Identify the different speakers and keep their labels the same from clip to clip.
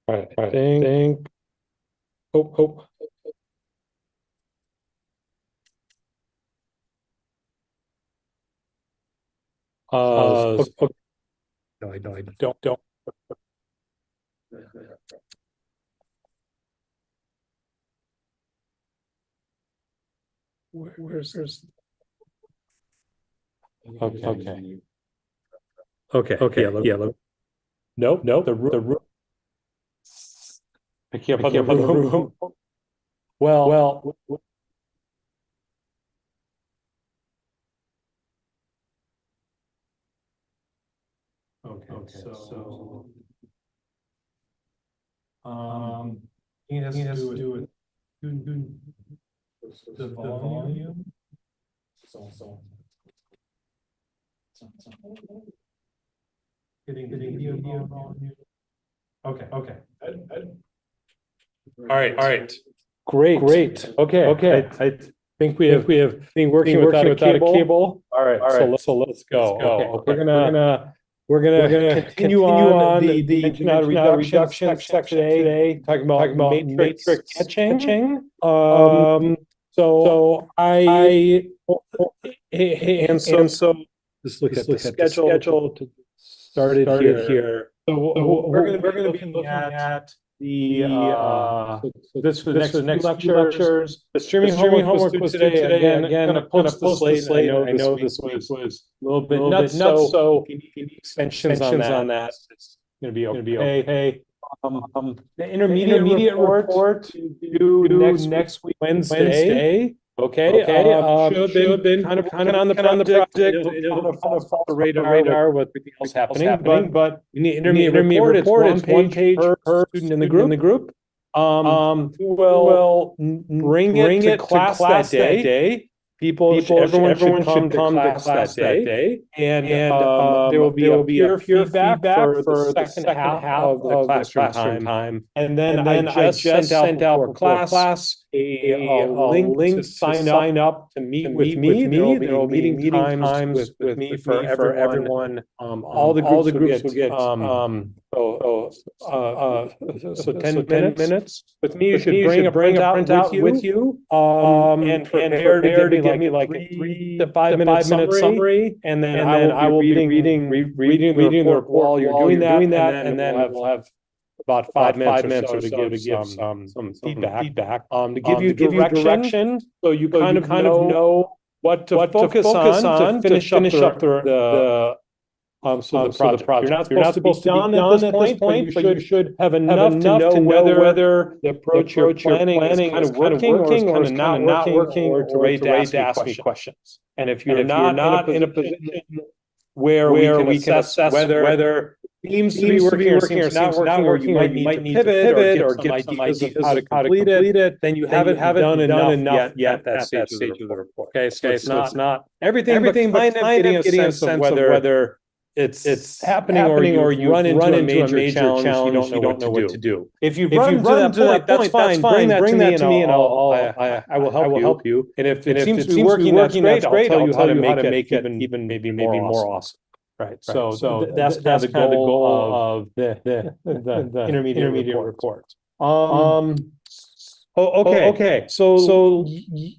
Speaker 1: All right. Think. Hope. Okay. No, I don't. Where's okay. Yeah. Nope. The room. Picking up on the room. Well. Okay. So. It has to do with the volume. Getting video volume. Okay. All right. Great. Okay. I think we have been working without a cable. All right. So let's go. Okay. We're gonna continue on the dimensionality reduction section today, talking about matrix sketching. So just look at the schedule to start it here. So we're gonna be looking at this for the next few lectures. The streaming homework was today. Again, gonna post the slate. I know this was a little bit nuts. So if you need extensions on that, it's gonna be okay. The intermediate report due next week, Wednesday. Okay. Should have been kind of on the project. It'll fall the radar with everything else happening. But in the intermediate report, it's one page per student in the group. We'll bring it to class that day. Everyone should come to class that day. And there will be a peer feedback for the second half of the classroom time. And then I just sent out for class a link to sign up to meet with me. There will be meeting times with me for everyone. All the groups will get so 10 minutes. With me, you should bring a printout with you. And prepare to give me like a 3 to 5 minute summary. And then I will be reading the report while you're doing that. And then we'll have about 5 minutes or so to give some feedback. To give you direction, so you kind of know what to focus on to finish up the project. You're not supposed to be done at this point, but you should have enough to know whether the approach you're planning is kind of working or is kind of not working, or to ready to ask me questions. And if you're not in a position where we can assess whether seems to be working or seems not working, or you might need to pivot or get some ideas of how to complete it, then you haven't done enough yet at that stage of the report. Okay, so it's not everything, but kind of getting a sense of whether it's happening or you run into a major challenge, you don't know what to do. If you've run to that point, that's fine. Bring that to me and I will help you. And if it seems to be working, that's great. I'll tell you how to make it even maybe more awesome. Right. So that's kind of the goal of the intermediate report. Okay. So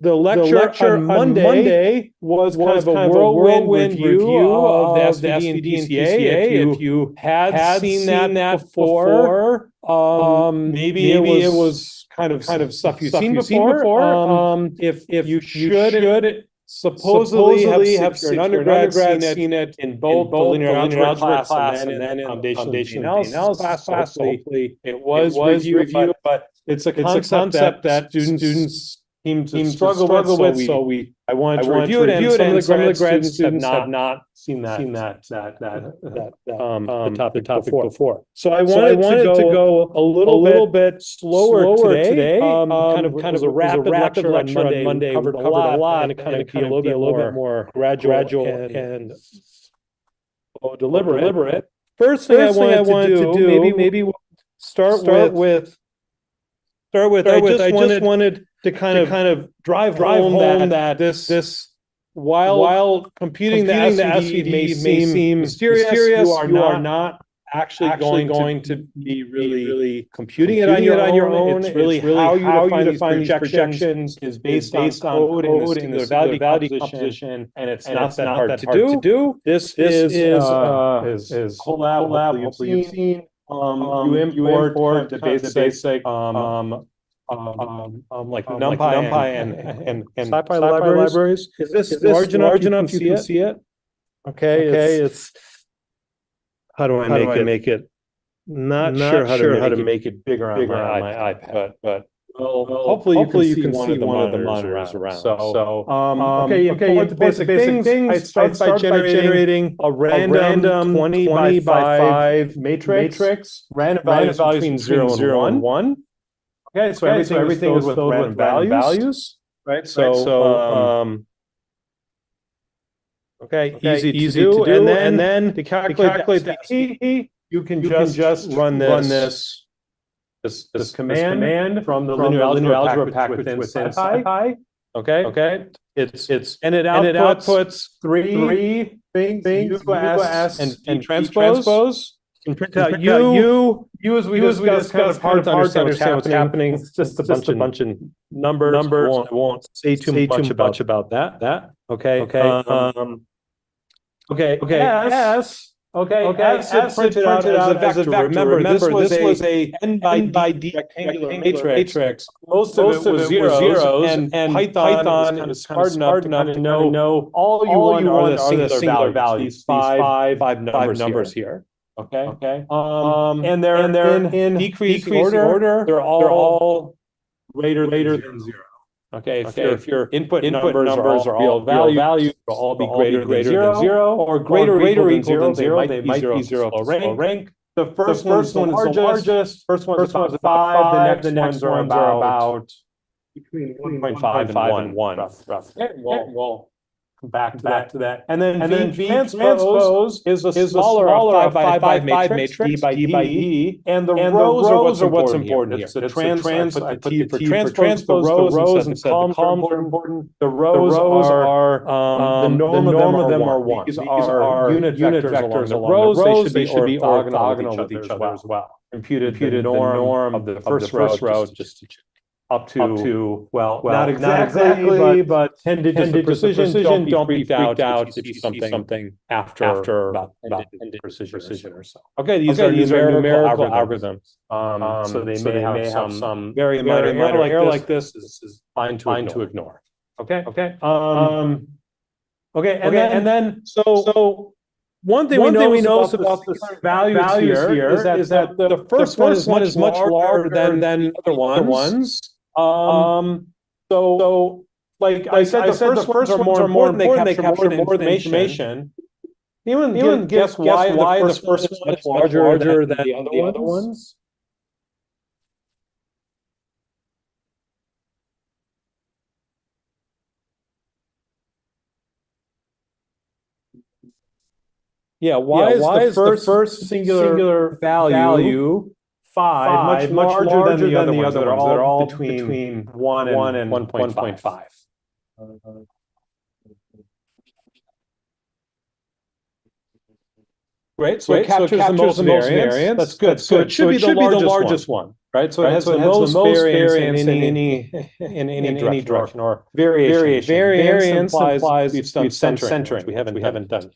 Speaker 1: the lecture on Monday was kind of a whirlwind review of the SVD and PCA. If you had seen that before, maybe it was kind of stuff you've seen before. If you should supposedly have your undergrad seen it in both the linear algebra class and then in foundation analysis class. Hopefully it was reviewed, but it's a concept that students seem to struggle with. So I wanted to review it, and some of the grad students have not seen that the topic before. So I wanted to go a little bit slower today. Kind of a rapid lecture on Monday. Covered a lot, and it kind of be a little bit more gradual and deliberate. First thing I wanted to do, maybe we'll start with. I just wanted to kind of drive home that this while computing the SVD may seem mysterious, you are not actually going to be really computing it on your own. It's really how you define these projections is based on code in the singular value decomposition, and it's not that hard to do. This is collab. Hopefully you've seen. You import the basic like NumPy and SciPy libraries. Is this large enough you can see it? Okay, it's how do I make it? Not sure how to make it bigger on my iPad, but hopefully you can see one of the monitors around. So okay, the basic things. It starts by generating a random 20 by 5 matrix, random values between 0 and 1. Okay, so everything is filled with values, right? So okay, easy to do. And then to calculate the T, you can just run this command from the linear algebra package within SciPy. Okay, it outputs three things: U, S, and transpose. And print out U as we discussed, kind of hard to understand what's happening. It's just a bunch of numbers. I won't say too much about that. Okay. S. S printed out as a vector. Remember, this was a n by d rectangular matrix. Most of it was zeros, and Python is smart enough to know all you want are the singular values. These five numbers here. Okay. And they're in decreasing order. They're all greater than 0. Okay. If your input numbers are all real values, they'll all be greater than 0, or greater or equal than 0. They might be 0 low rank. The first one is the largest. First one's about 5. The next ones are about between 1.5 and 1. Roughly. We'll come back to that. And then V transpose is a smaller 5 by 5 matrix, D by E, and the rows are what's important here. It's the trans. I put the T for transpose. The rows and columns are important. The rows are the norm of them are 1. These are unit vectors along the rows. They should be orthogonal with each other as well. Computed the norm of the first row just up to well, not exactly, but tended to precision. Don't be freaked out if you see something after about precision or so. Okay, these are numerical algorithms. So they may have some very minor error like this. This is fine to ignore. Okay. And then so one thing we notice about the values here is that the first one is much larger than the other ones. So like I said, the first ones are more important. They capture more information. Anyone guess why the first one is much larger than the other ones? Yeah, why is the first singular value 5 much larger than the other ones? They're all between 1 and 1.5. Great. So it captures the most variance. That's good. So it should be the largest one, right? So it has the most variance in any direction or variation. Variance implies we've done centering. We haven't done it.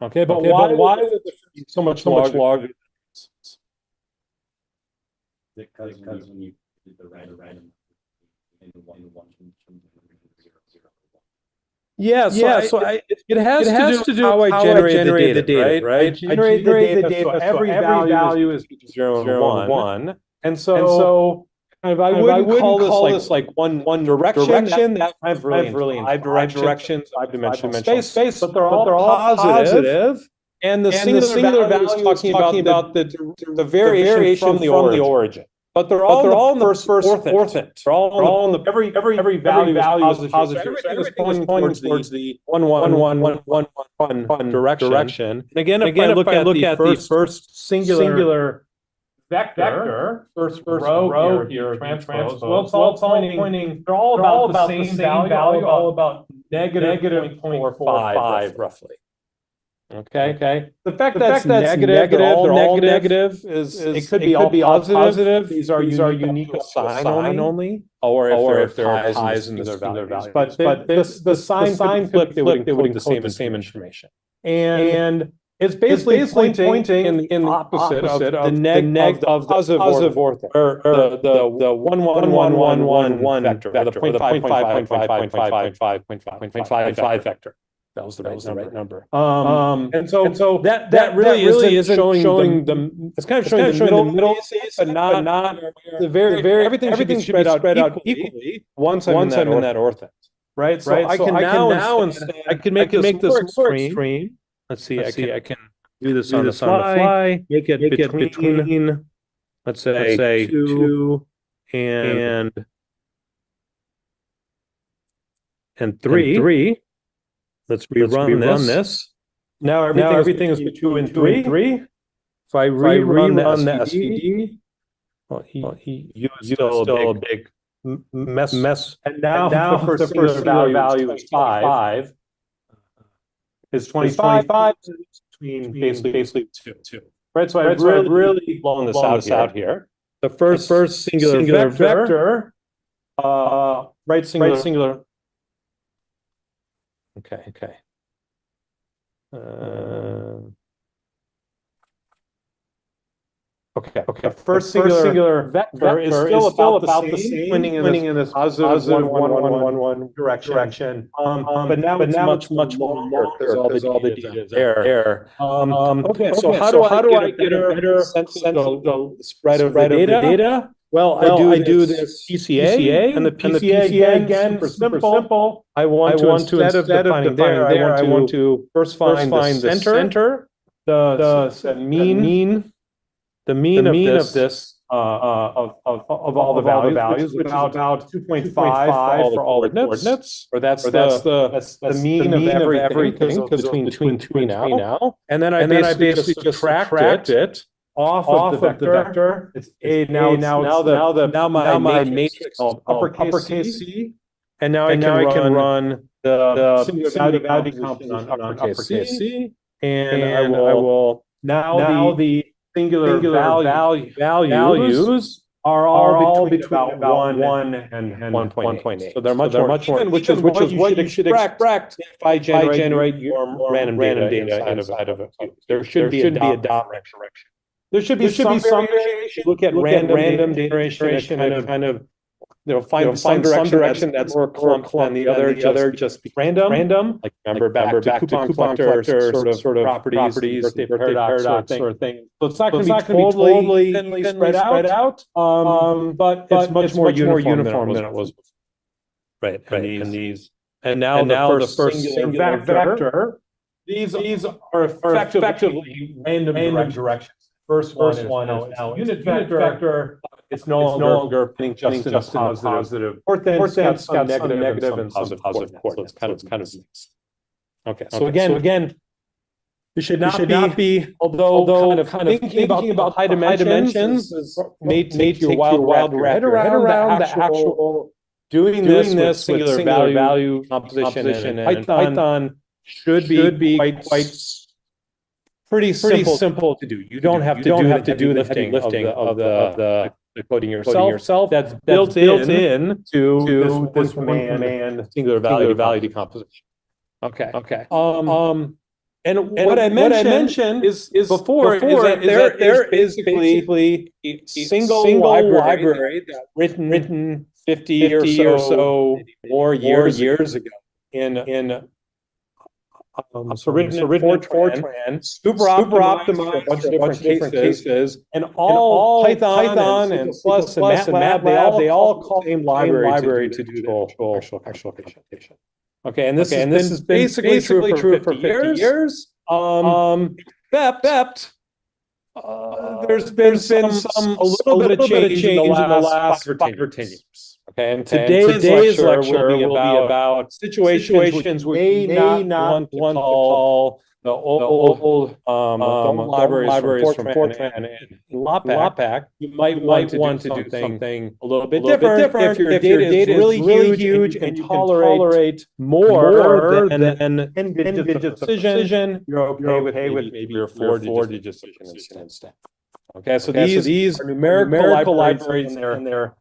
Speaker 1: Okay, but why is it so much larger? Because when you did the random in the one. So it has to do how I generate the data, right? I generate the data, so every value is 0 and 1. And so I wouldn't call this like one direction. That I've really in 5 directions, 5-dimensional space, but they're all positive. And the singular value is talking about the variation from the origin. But they're all in the first orthant. They're all in the every value is positive. Everything is pointing towards the 1 direction. And again, if I look at the first singular vector, first row here, transpose. Well, it's all pointing. They're all about the same value, all about negative 0.45 roughly. Okay. The fact that's negative, they're all negative is it could be all positive. These are unique to a sign only, or if there are ties in the singular values. But the sign could be flipped, they would encode the same information. And it's basically pointing in the opposite of the positive ortho, or the 1 vector, or the 0.5 vector. That was the right number. And so that really isn't showing them. It's kind of showing the middle, but not the very everything should be spread out equally once I'm in that ortho. Right. So I can now instead I can make this more extreme. Let's see. I can do this on the fly. Make it between let's say 2 and 3. Let's rerun this. Now everything is between 2 and 3. If I rerun the SVD, well, he used still a big mess. And now the first singular value is 5. Is 25 between basically 2. Right. So I've really blown this out here. The first singular vector, right singular. Okay. The first singular vector is still about the same, pointing in this positive 1 direction. But now it's much longer because all the data is there. Okay, so how do I get a better sense of the spread of the data? Well, I do this PCA, and the PCA again, super simple. I want to instead of defining there, I want to first find the center, the mean of this of all the values, which is about 2.5 for all the coordinates, or that's the mean of everything between 2 and 3 now. And then I basically just subtract it off of the vector. It's A now my matrix is uppercase C, and now I can run the singular value decomposition on uppercase C, and I will now the singular values are all between about 1 and 1.8. So they're much more even, which is what you should expect if I generate your random data inside of it. There should be a dot direction. There should be some variation. Look at random generation and kind of find some direction that's more clumped than the other just be random. Like remember back to coupon collector sort of properties, birthday paradox sort of thing. So it's not going to be totally evenly spread out, but it's much more uniform than it was before. Right. And now the first singular vector. These are effectively random directions. First one is now unit vector. It's no longer putting just in a positive. Fourth sense, some negative and some positive coordinates. So it's kind of mixed. Okay. So again, you should not be although kind of thinking about high dimensions may take you a while to wrap your head around the actual doing this with singular value composition and Python should be quite pretty simple to do. You don't have to do the heavy lifting of the coding yourself. That's built in to this command singular value decomposition. Okay. And what I mentioned is before is that there is basically a single library that written 50 or so more years ago in so written Fortran, super optimized for a bunch of different cases, and all Python and Plus and MATLAB, they all call the same library to do the actual computation. Okay, and this has been basically true for 50 years. Except there's been a little bit of change in the last 5 or 10 years. Okay, and today's lecture will be about situations we may not want to call the old libraries from Fortran and LAPACK. You might want to do something a little bit different if your data is really huge and you can tolerate more than 10 digits of precision. You're okay with maybe your 4 digits of precision instead. Okay, so these are numerical libraries, and they're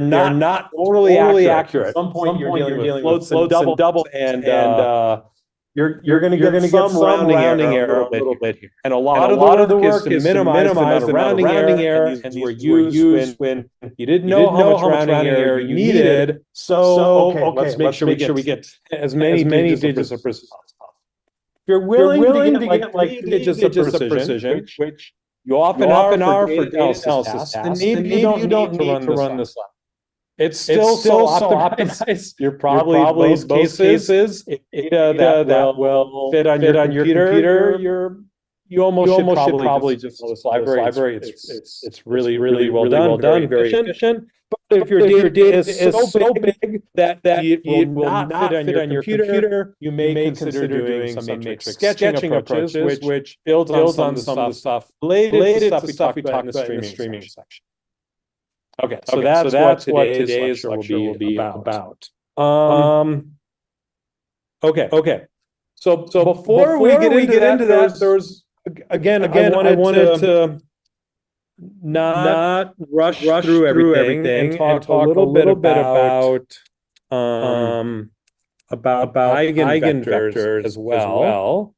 Speaker 1: not totally accurate. At some point you're dealing with floats and doubles, and you're going to get some rounding error a little bit here. And a lot of the work is to minimize the amount of rounding error, and these were used when you didn't know how much rounding error you needed. So let's make sure we get as many digits of precision. If you're willing to get like 3 digits of precision, which you often are for data analysis tasks, then maybe you don't need to run this lab. It's still so optimized. You're probably in most cases data that will fit on your computer. You almost should probably just know this library. It's really well done, very efficient. But if your data is so big that it will not fit on your computer, you may consider doing some matrix sketching approaches, which builds on some of the stuff related to stuff we talked about in the streaming section. Okay, so that's what today's lecture will be about. Okay. So before we get into that, there's again I wanted to not rush through everything and talk a little bit about eigenvectors as well.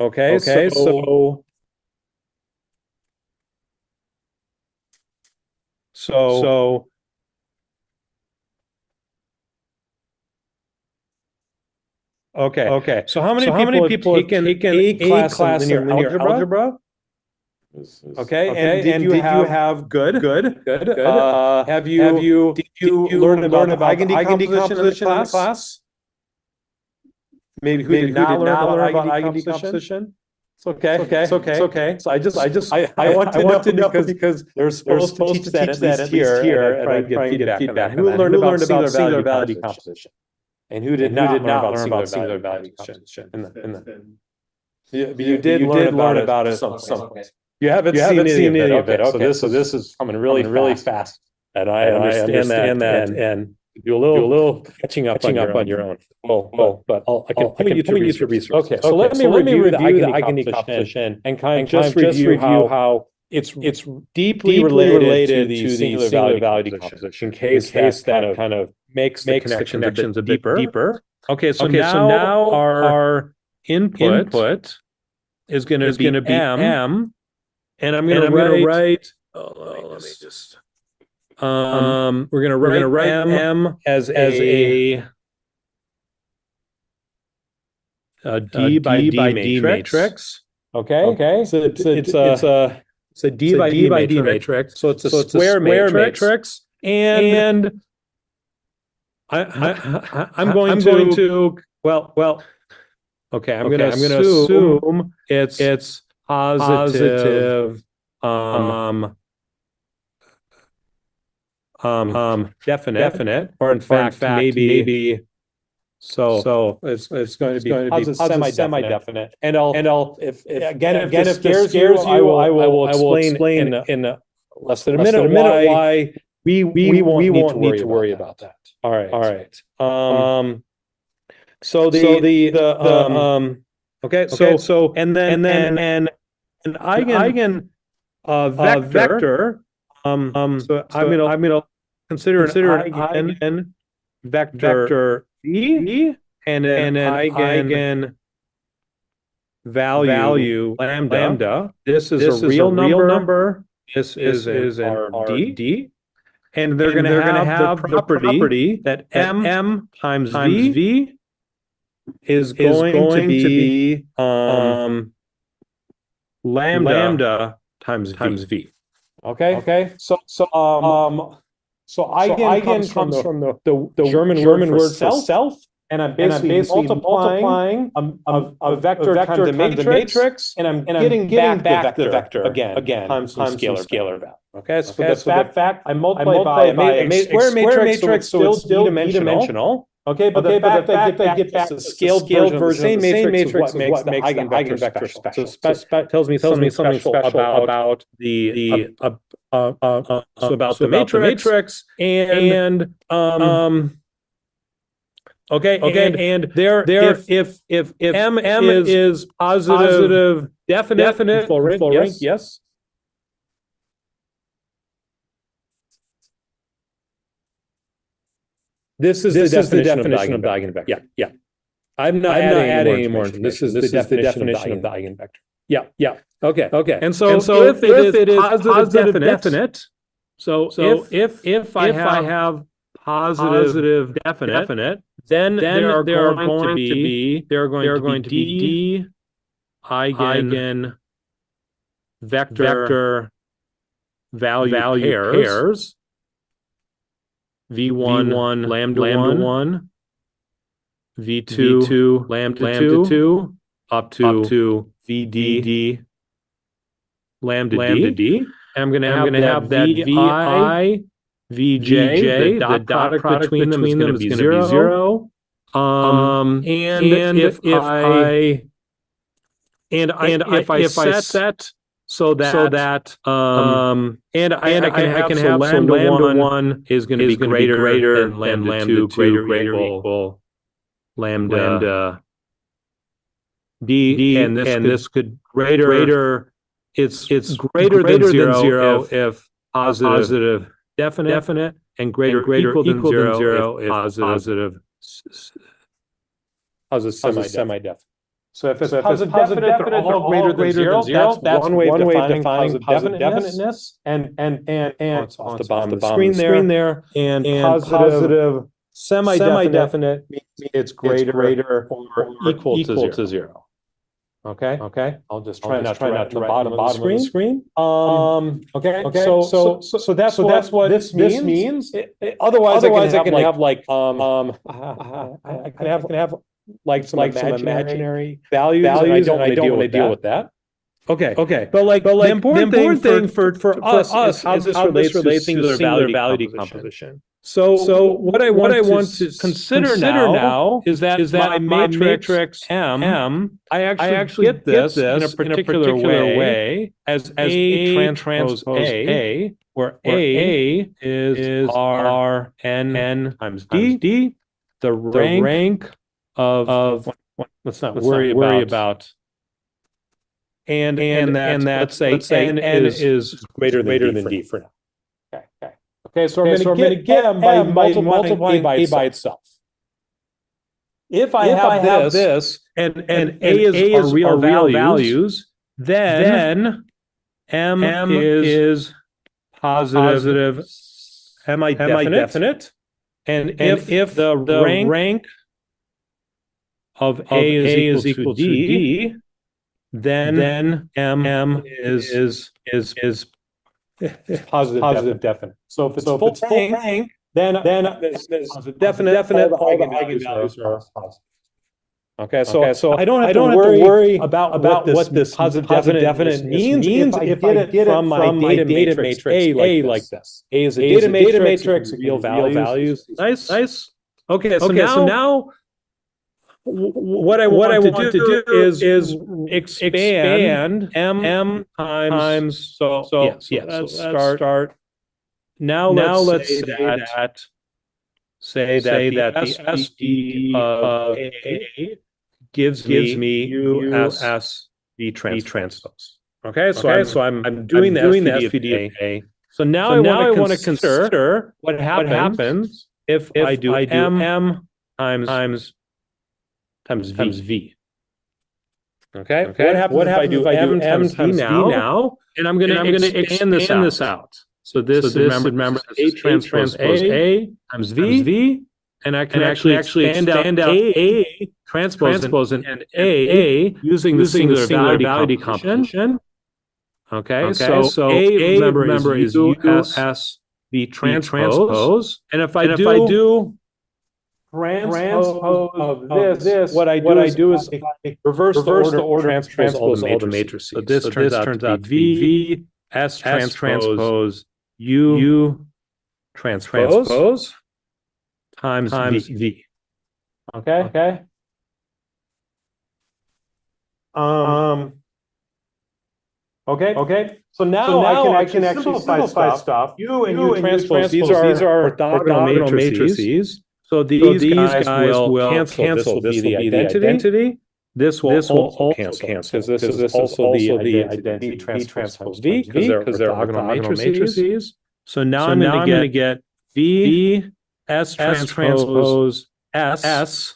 Speaker 1: Okay, so okay. So how many people have taken a class in linear algebra? Okay, and did you have good? Did you learn about eigendecomposition in the class? Maybe who did not learn about eigendecomposition? It's okay. So I want to know because they're supposed to teach that at least here, and I try and get feedback. Who learned about singular value decomposition? And who did not learn about singular value decomposition? You did learn about it some. You haven't seen any of it. Okay, so this is coming really fast, and I understand that, and do a little catching up on your own. But I can point you to research. Okay, so let me review the eigendecomposition and kind of just review how it's deeply related to the singular value decomposition, in case that kind of makes the connections a bit deeper. Okay, so now our input is going to be M, and I'm going to write. Let me just. We're going to write M as a D by D matrix. Okay. So it's a D by D matrix. So it's a square matrix, and I'm going to okay. I'm going to assume it's positive. Definite, or in fact maybe so it's going to be positive semi-definite, and I'll if this scares you, I will explain in less than a minute why we won't need to worry about that. All right. So so and then an eigen vector. So I'm gonna consider an eigen vector V and an eigen value lambda. This is a real number. This is our D, and they're gonna have the property that M times V is going to be lambda times V. Okay. So eigen comes from the German word for self, and I'm basically multiplying a vector times the matrix, and I'm getting back the vector again times some scalar value. Okay, so that's fact. I multiply by a square matrix, so it's still d-dimensional. Okay, but the fact I get back the scaled version of the same matrix is what makes the eigenvector special. So tells me something special about the matrix and okay, and there if M is positive definite full ring, yes. This is the definition of the eigenvector. Yeah. I'm not adding any more information. This is the definition of the eigenvector. Yeah. Okay. And so if it is positive definite, so if I have positive definite, then there are going to be d eigen vector value pairs. V1 lambda 1, V2 lambda 2, up to VD lambda D. I'm going to have that VI, VJ, the dot product between them is going to be 0. And if I set so that and I can have lambda 1 is going to be greater than lambda 2 greater equal lambda D, and this could greater it's greater than 0 if positive definite and greater equal than 0 if positive semi-definite. So if it's positive definite, they're all greater than 0. That's one way of defining positive definiteness. And it's off the bottom of the screen there. And positive semi-definite means it's greater or equal to 0. Okay. I'll just try not to write the bottom of the screen. Okay. So that's what this means. Otherwise, I can have like I can have like some imaginary values, and I don't want to deal with that. Okay. But the important thing for us is how this relates to singular value decomposition. So what I want to consider now is that my matrix M, I actually get this in a particular way as A transpose A, where A is R N times D, the rank of let's not worry about and that let's say N is greater than D for now. Okay, so I'm going to get M by multiplying A by itself. If I have this and A is real values, then M is positive semi-definite, and if the rank of A is equal to D, then M is positive definite. So if it's full rank, then positive definite, all the eigenvalues are positive. Okay, so I don't have to worry about what this positive definite means if I get it from my data matrix A like this. A is a data matrix, real values. Nice. Okay, so now what I want to do is expand M times. So let's start. Now let's say that the SVD of A gives me USV transpose. Okay, so I'm doing the SVD of A. So now I want to consider what happens if I do M times V. Okay. What happens if I do M times V now? And I'm going to expand this out. So remember A transpose A times V, and I can actually expand out A transpose and A using the singular value decomposition. Okay. So A remember is USV transpose, and if I do transpose of this, what I do is I reverse the order, transpose all the matrices.
Speaker 2: So this turns out to be V S transpose U transpose times V.
Speaker 1: Okay. Okay. So now I can actually simplify stuff. U and U transpose, these are orthogonal matrices.
Speaker 2: So these guys will cancel. This will be the identity. This will also cancel because this is also the identity V transpose V because they're orthogonal matrices. So now I'm going to get V S transpose S.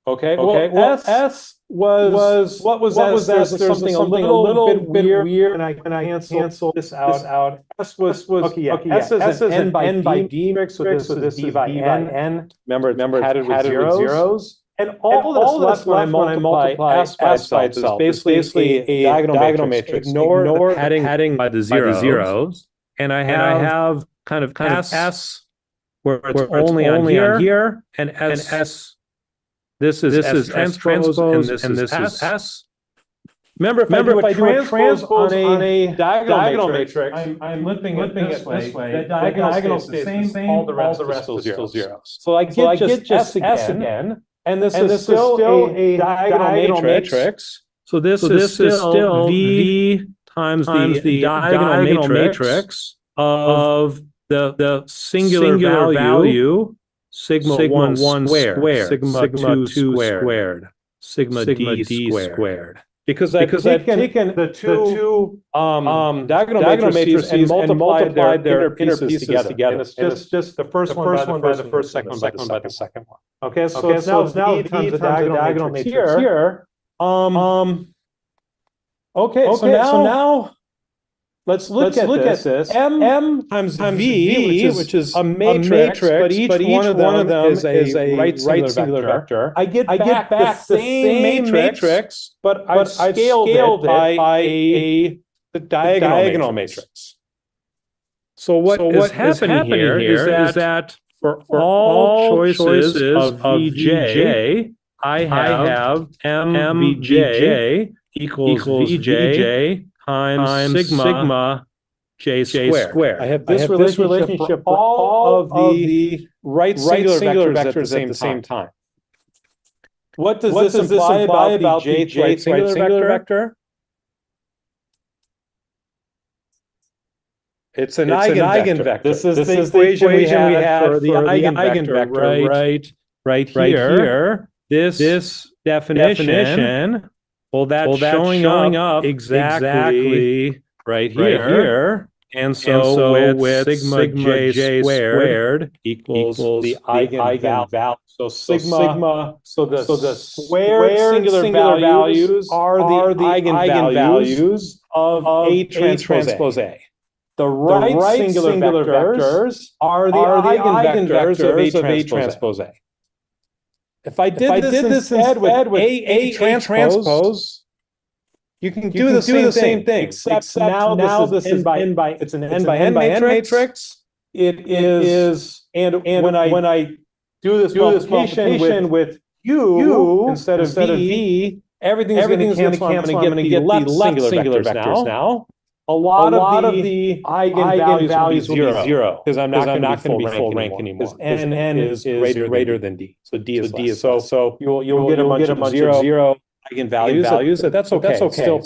Speaker 1: Okay. Well, S was what was S? There's something a little bit weird, and I cancel this out. S was okay. S is an N by D matrix, so this is D by N. Remember, padded with zeros. And all that's left when I multiply S by itself is basically a diagonal matrix. Ignore the padding
Speaker 2: by the zeros, and I have kind of S where it's only on here, and S. This is S transpose, and this is S.
Speaker 1: Remember, if I do a transpose on a diagonal matrix, I'm flipping it this way. The diagonal stays the same. All the rest is still zeros. So I get just S again, and this is still a diagonal matrix.
Speaker 2: So this is still V times the diagonal matrix of the singular value. Sigma 1 squared, sigma 2 squared, sigma d squared.
Speaker 1: Because I've taken the two diagonal matrices and multiplied their inner pieces together. And it's just the first one by the first, second one by the second one. Okay, so it's now V times the diagonal matrix here. Okay, so now let's look at this. M times V, which is a matrix, but each one of them is a right singular vector. I get back the same matrix, but I've scaled it by the diagonal matrix.
Speaker 2: So what is happening here is that for all choices of Vj, I have MVj equals Vj times sigma j squared.
Speaker 1: I have this relationship for all of the right singular vectors at the same time. What does this imply about the jth right singular vector? It's an eigenvector. This is the equation we had for the eigenvector
Speaker 2: right here. This definition. Well, that's showing up exactly right here. And so with sigma j squared equals the eigenvalue.
Speaker 1: So sigma, so the squared singular values are the eigenvalues of A transpose A. The right singular vectors are the eigenvectors of A transpose A. If I did this instead with A transpose, you can do the same thing, except now this is it's an N by N matrix. It is, and when I do this multiplication with U instead of V, everything's going to cancel. I'm going to get the left singular vectors now. A lot of the eigenvalues will be zero because I'm not going to be full rank anymore. Because N is greater than D. So D is less. So you'll get a bunch of zero eigenvalues. That's okay. Still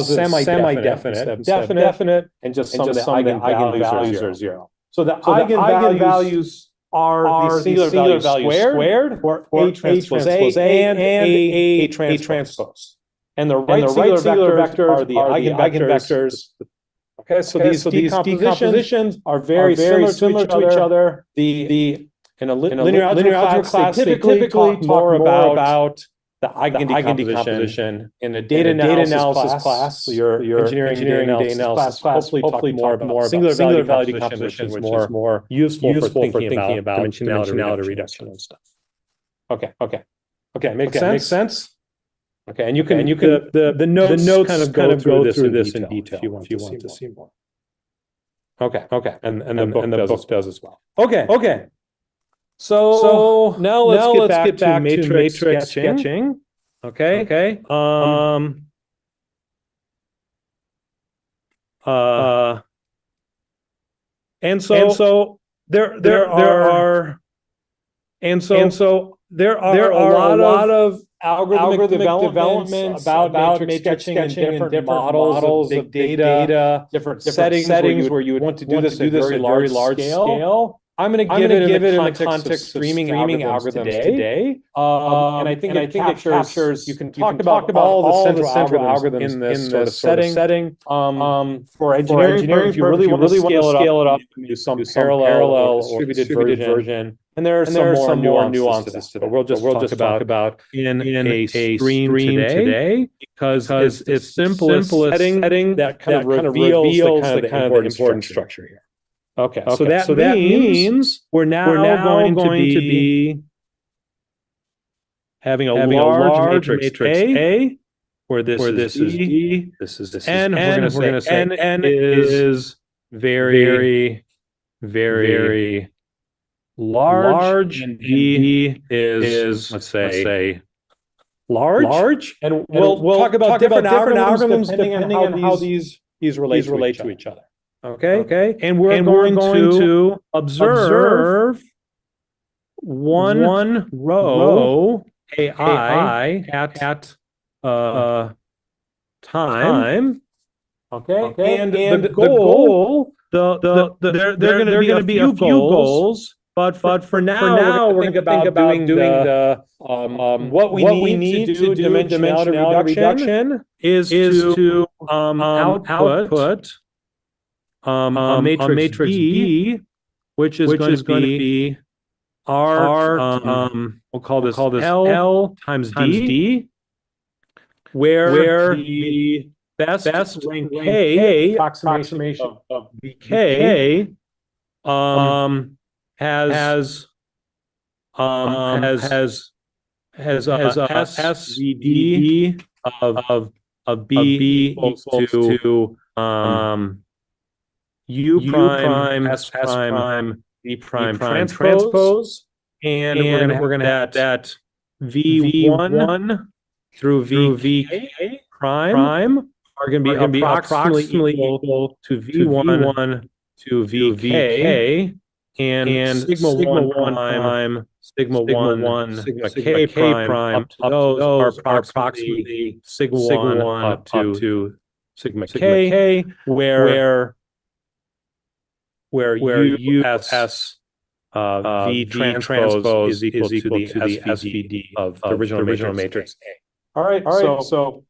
Speaker 1: semi-definite, definite, and just some of the eigenvalues are zero. So the eigenvalues are the singular value squared for A transpose A and A transpose. And the right singular vectors are the eigenvectors. Okay, so these decompositions are very similar to each other. In a linear algebra class, they typically talk more about the eigendecomposition. In a data analysis class, so your engineering data analysis class, hopefully talk more about singular value decomposition, which is more useful for thinking about dimensionality reduction and stuff. Okay, makes sense. Okay, and you can the notes kind of go through this in detail if you want to see more. Okay. And the book does as well. Okay. So now let's get back to matrix sketching. Okay. And so there are a lot of algorithmic developments about matrix sketching and different models of big data, different settings where you would want to do this at very large scale. I'm going to give it in the context of streaming algorithms today. And I think it captures, you can talk about all the central algorithms in this sort of setting. For engineering, if you really want to scale it up, do some parallel or distributed version. And there are some more nuances to that. We'll just talk about in a stream today because it's the simplest setting that kind of reveals the kind of important structure here. Okay. So that means we're now going to be having a large matrix A, where this is D, this is N. We're going to say N is very large, and D is let's say large. And we'll talk about different algorithms depending on how these relate to each other. Okay. And we're going to observe one row AI at time. Okay. And the goal, there are going to be a few goals. But for now, we're going to think about doing the what we need to do dimensionality reduction is to output a matrix B, which is going to be our we'll call this L times D, where the best rank K approximation of BK has SVD of B equals to U prime S prime B prime transpose, and we're gonna have that V1 through VK prime are gonna be approximately equal to V1 to VK, and sigma 1 prime, sigma 1, sigma K prime up to those are approximately sigma 1 up to sigma K, where US V transpose is equal to the SVD of the original matrix A. All right. So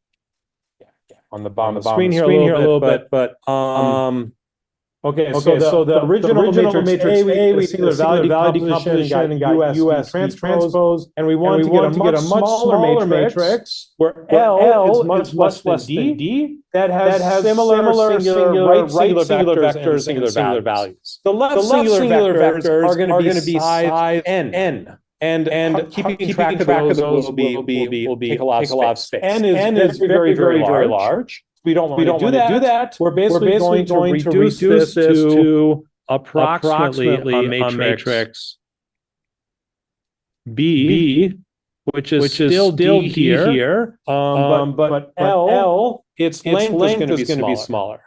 Speaker 1: on the bottom of the screen here a little bit, but okay, so the original matrix A, we see the value decomposition and got US transpose, and we want to get a much smaller matrix where L is much less than D that has similar singular vectors and singular values. The left singular vectors are going to be size N. And keeping track of those will take a lot of space. N is very large. We don't want to do that. We're basically going to reduce this to approximately a matrix B, which is still D here. But L, its length is going to be smaller.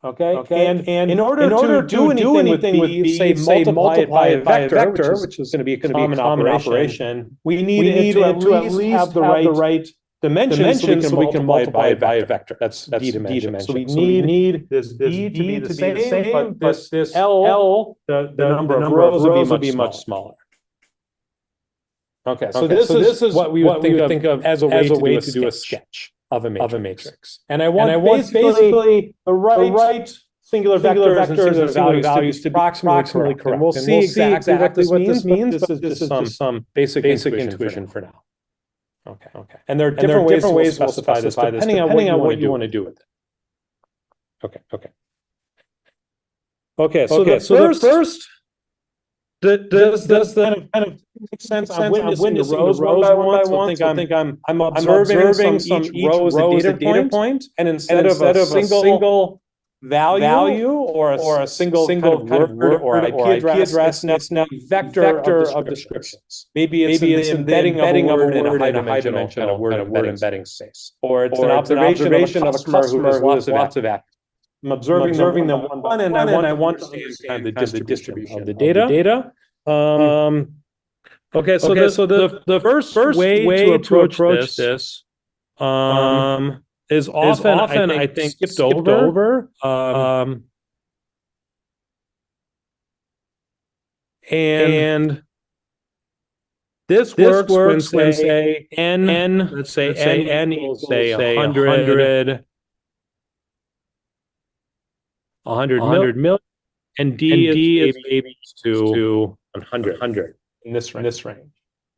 Speaker 1: Okay. And in order to do anything with B, say multiply it by a vector, which is going to be a common operation, we need to at least have the right dimensions so we can multiply it by a vector. That's D dimension. So we need this D to be the same, but this L, the number of rows will be much smaller. Okay, so this is what we would think of as a way to do a sketch of a matrix. And I want basically the right singular vectors and singular values to be approximately correct. And we'll see exactly what this means, but this is just some basic intuition for now. Okay. And there are different ways to specify this depending on what you want to do with it. Okay. So the first, does kind of make sense? I'm witnessing the rows one by one. So I think I'm observing some each row as a data point, and instead of a single value or a single kind of word or IP address. It's now vector of descriptions. Maybe it's the embedding of a word in a high-dimensional word embedding space. Or it's an observation of a customer who has lots of actors. I'm observing them one by one, and I want to understand the distribution of the data. Okay, so the first way to approach this is often I think skipped over. And this works when say n, let's say n equals say 100 million, and d is maybe to 100 in this range.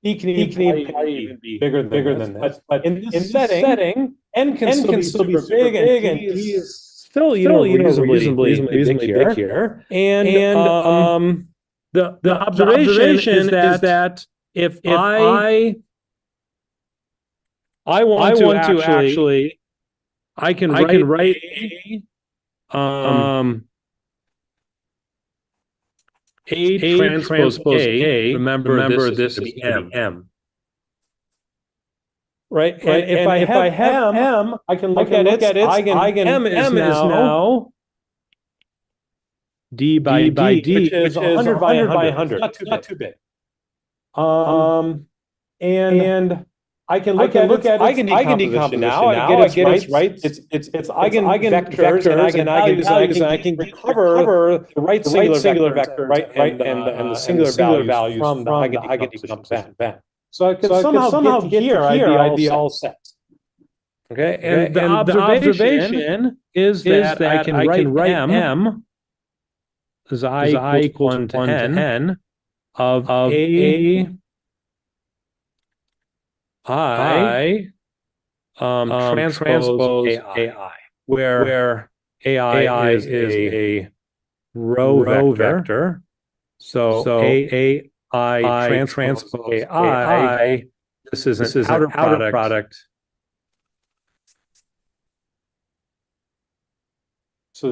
Speaker 1: E can even be bigger than this. But in this setting, n can still be big, and d is still reasonably big here. And the observation is that if I want to actually I can write A transpose A, remember this is M. Right? And if I have M, I can look at its eigen M is now D by D, which is 100 by 100. Not too big. And I can look at EigenDecomposition now. I get its right. It's eigenvectors and eigenvalues, and I can recover the right singular vector, right, and the singular values from the EigenDecomposition. So I could somehow get here. I'd be all set. Okay, and the observation is that I can write M as I equal to n of A I transpose AI, where AI is a row vector. So AI transpose AI. This is an outer product. So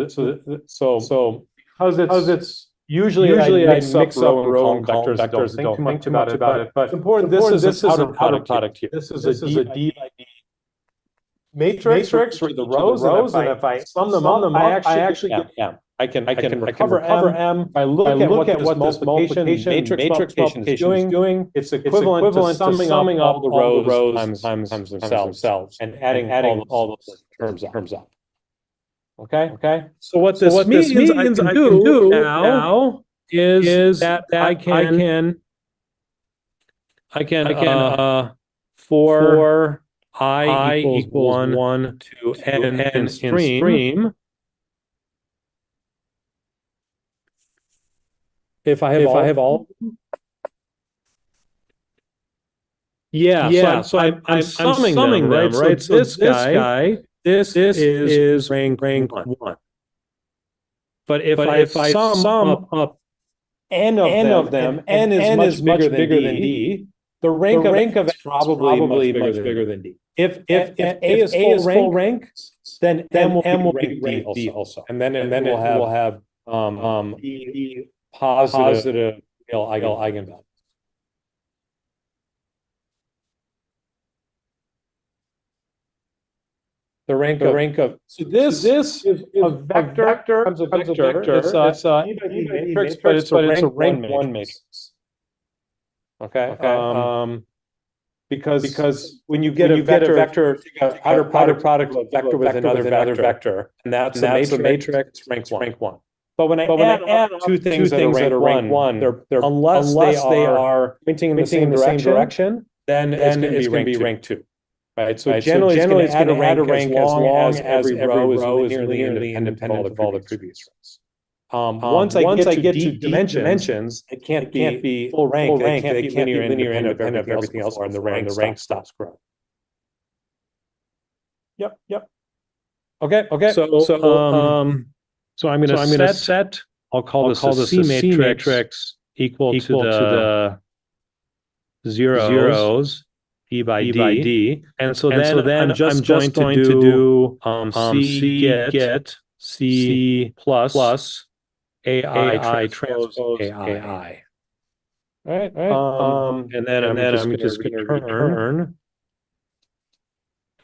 Speaker 1: because it's usually I mix up row and column vectors. Don't think too much about it. But it's important. This is outer product here. This is a D by D matrix with the rows, and if I sum them up, I actually get M. I can recover M. If I look at what this multiplication multiplication is doing, it's equivalent to summing up all the rows times themselves and adding all those terms up. Okay. So what this means I can do now is that I can for I equals 1 to n in stream. If I have all. Yeah. So I'm summing them, right? So this guy. This is rank 1. But if I sum up n of them, and n is much bigger than D, the rank of X probably much bigger than D. If A is full rank, then M will be D also. And then it will have D positive real eigenvalue. The rank of so this is a vector times a vector. It's a matrix, but it's a rank 1 matrix. Okay. Because when you get a vector, outer product of a vector with another vector, and that's a matrix, rank 1. But when I add two things that are rank 1, they're unless they are pointing in the same direction, then it's going to be rank 2. Right. So generally it's going to add a rank as long as every row is linearly independent of all the previous rows. Once I get to dimensions, it can't be full rank. They can't be linear independent of everything else, and the rank stops growing. Yep. Okay. So I'm going to set. I'll call this a C matrix equal to the zeros. D by D. And so then I'm just going to do C get
Speaker 2: C plus AI transpose AI.
Speaker 1: Right.
Speaker 2: And then I'm just going to return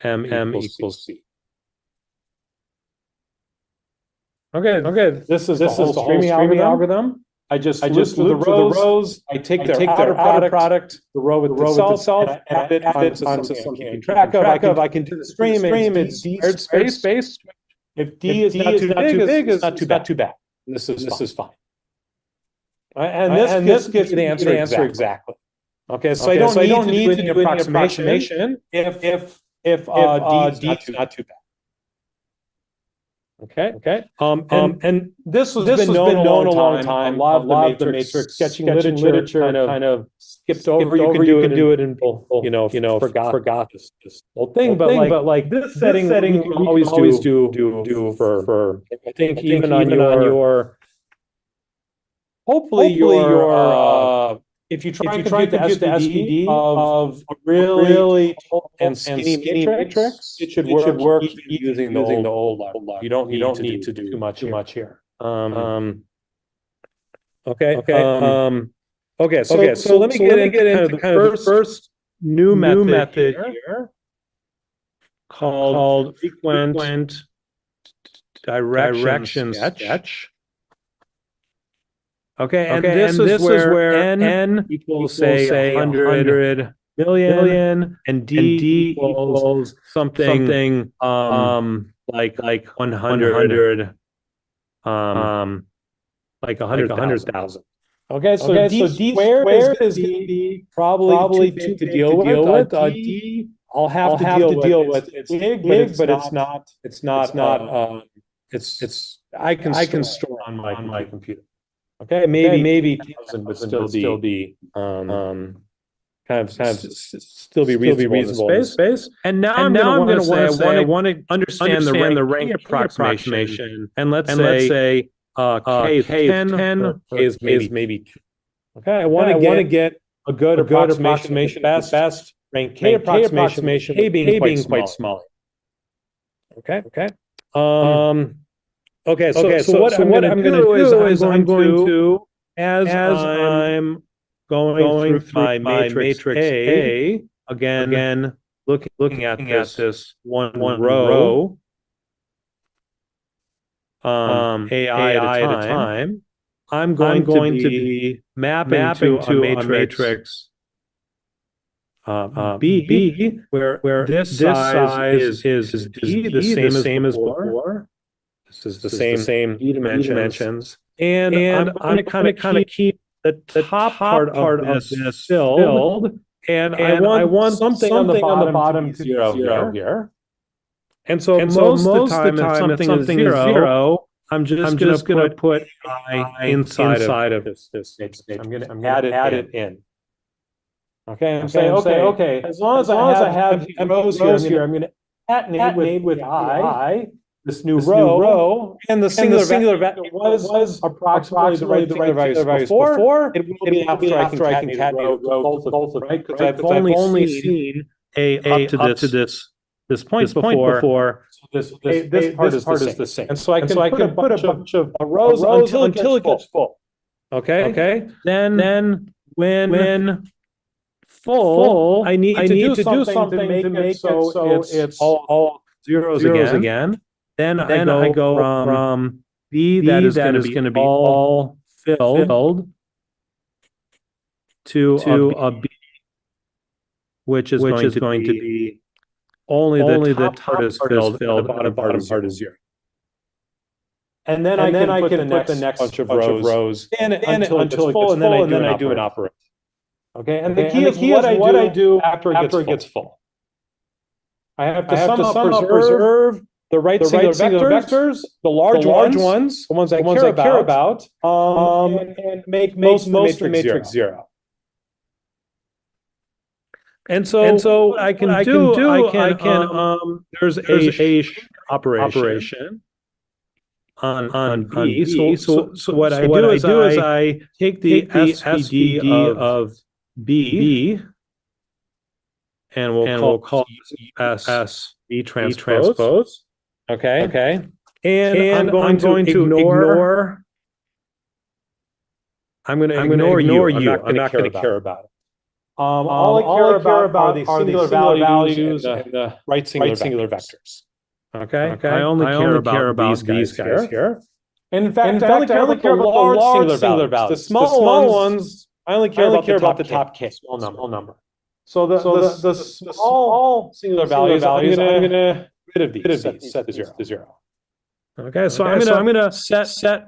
Speaker 2: M equals C. Okay.
Speaker 1: This is the whole streaming algorithm. I just loop through the rows. I take their outer product, the row with itself, and add it onto something I'm keeping track of. I can do the stream. It's D squared space. If D is not too big, it's not too bad. This is fine. And this gives me the answer exactly. Okay, so I don't need to do any approximation if D is not too bad. Okay. And this has been known a long time. A lot of the matrix sketching literature kind of skipped over. You can do it and forgot this whole thing. But like this setting we can always do for I think even on your hopefully your if you try to compute the SVD of a really tall and skinny matrix, it should work using the old log. You don't need to do too much here. Okay. So let me get into the first new method here called FrequentDirections sketch. Okay, and this is where n equals say 100 million, and d equals something like 100 like 100,000. Okay, so d squared is going to be probably too big to deal with. D I'll have to deal with. It's big, but it's not. I can store on my computer. Okay, maybe 1,000 would still be kind of still be reasonable in space. And now I'm going to say I want to understand the rank approximation. And let's say K is 10, K is maybe 2. Okay, I want to get a good approximation. Best rank K approximation. K being quite small. Okay. Okay, so what I'm going to do is I'm going to, as I'm going through my matrix A, again looking at this one row, AI at a time, I'm going to be mapping to a matrix B, where this size is D, the same as before. This is the same D dimensions. And I'm going to kind of keep the top part of this filled. And I want something on the bottom to be zero here. And so most of the time if something is zero, I'm just going to put I inside of this. I'm going to add it in. Okay, I'm saying, okay, as long as I have rows here, I'm going to concatenate with I. This new row and the singular value was approximately the right values before. It will be after I concatenate both of them, right? Because I've only seen up to this point before. So this part is the same. And so I can put a bunch of rows until it gets full. Okay. Then when full, I need to do something to make it so it's all zeros again. Then I go from B that is going to be all filled to a B, which is going to be only the top part is filled, and the bottom part is zero. And then I can put the next bunch of rows in until it's full, and then I do an operation. Okay, and the key is what I do after it gets full. I have to somehow preserve the right singular vectors, the large ones, the ones I care about, and make most of the matrix zero. And so I can there's a operation on B. So what I do is I take the SVD of B, and we'll call S V transpose. Okay.
Speaker 2: And I'm going to ignore. I'm going to ignore you. I'm not going to care about it.
Speaker 1: All I care about are the singular values and the right singular vectors.
Speaker 2: Okay. I only care about these guys here.
Speaker 1: And in fact, I only care about the large singular values. The small ones, I only care about the top k, small number. So the small singular values, I'm gonna rid of these, set to zero.
Speaker 2: Okay, so I'm gonna set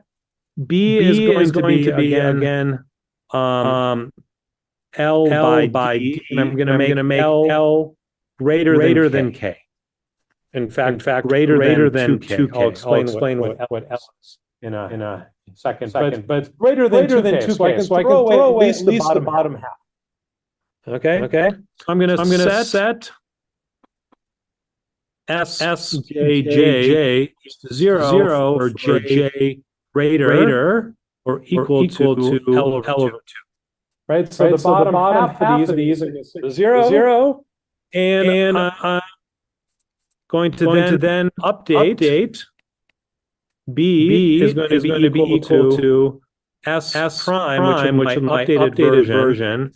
Speaker 2: B is going to be again L by D, and I'm gonna make L greater than K. In fact, greater than 2K. I'll explain what L is in a second. But greater than 2K, so I can throw away at least the bottom half. Okay. So I'm gonna set SJJ to 0 or J greater or equal to L over 2.
Speaker 1: Right. So the bottom half of these are zero, and I'm
Speaker 2: going to then update. B is going to be equal to S prime, which is my updated version.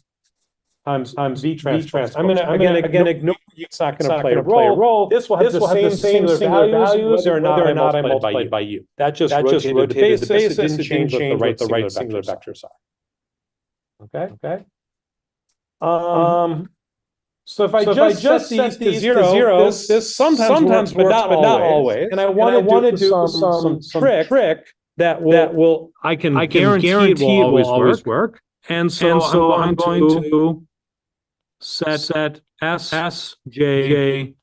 Speaker 1: Times V transpose. I'm gonna again ignore you. It's not gonna play a role. This will have the same singular values, whether or not I multiplied by you. That just rotated the basis. It didn't change what the right singular vectors are. Okay. So if I just set these to zero, this sometimes works, but not always. And I want to do some trick that will
Speaker 2: I can guarantee it will always work. And so I'm going to set SJJ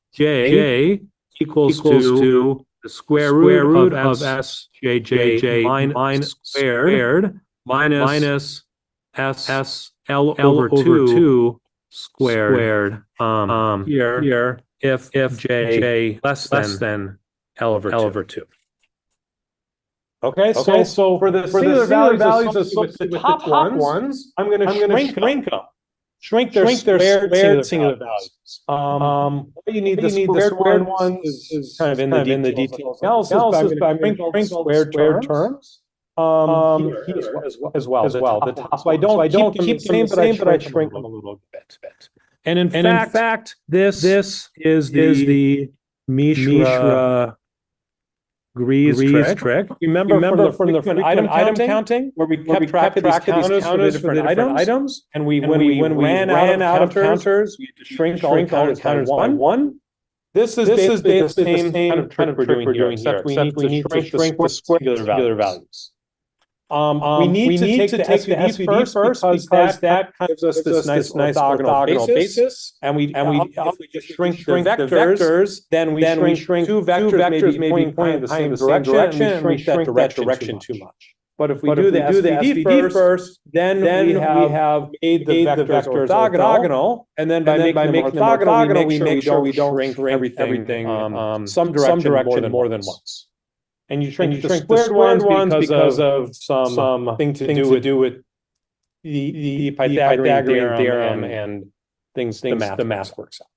Speaker 2: equals to the square root of SJJ minus squared minus SL over 2 squared here if J less than L over 2.
Speaker 1: Okay, so for the singular values associated with the top ones, I'm going to shrink them. Shrink their squared singular values. You need the squared ones is kind of in the details analysis, but I'm going to shrink squared terms. Here as well. The top. So I don't keep them the same, but I shrink them a little bit.
Speaker 2: And in fact, this is the Mishra Grease trick.
Speaker 1: Remember from the frequent item counting, where we kept track of these counters for the different items, and when we ran out of counters, we had to shrink all the counters by one. This is basically the same kind of trick we're doing here, except we need to shrink the singular values. We need to take the SVD first because that gives us this nice orthogonal basis, and if we just shrink the vectors, then we shrink two vectors maybe pointing in the same direction, and we shrink that direction too much. But if we do the SVD first, then we have made the vectors orthogonal, and then by making them orthogonal, we make sure we don't shrink everything some direction more than once. And you shrink the squared ones because of some thing to do with the Pythagorean theorem and things the math works out.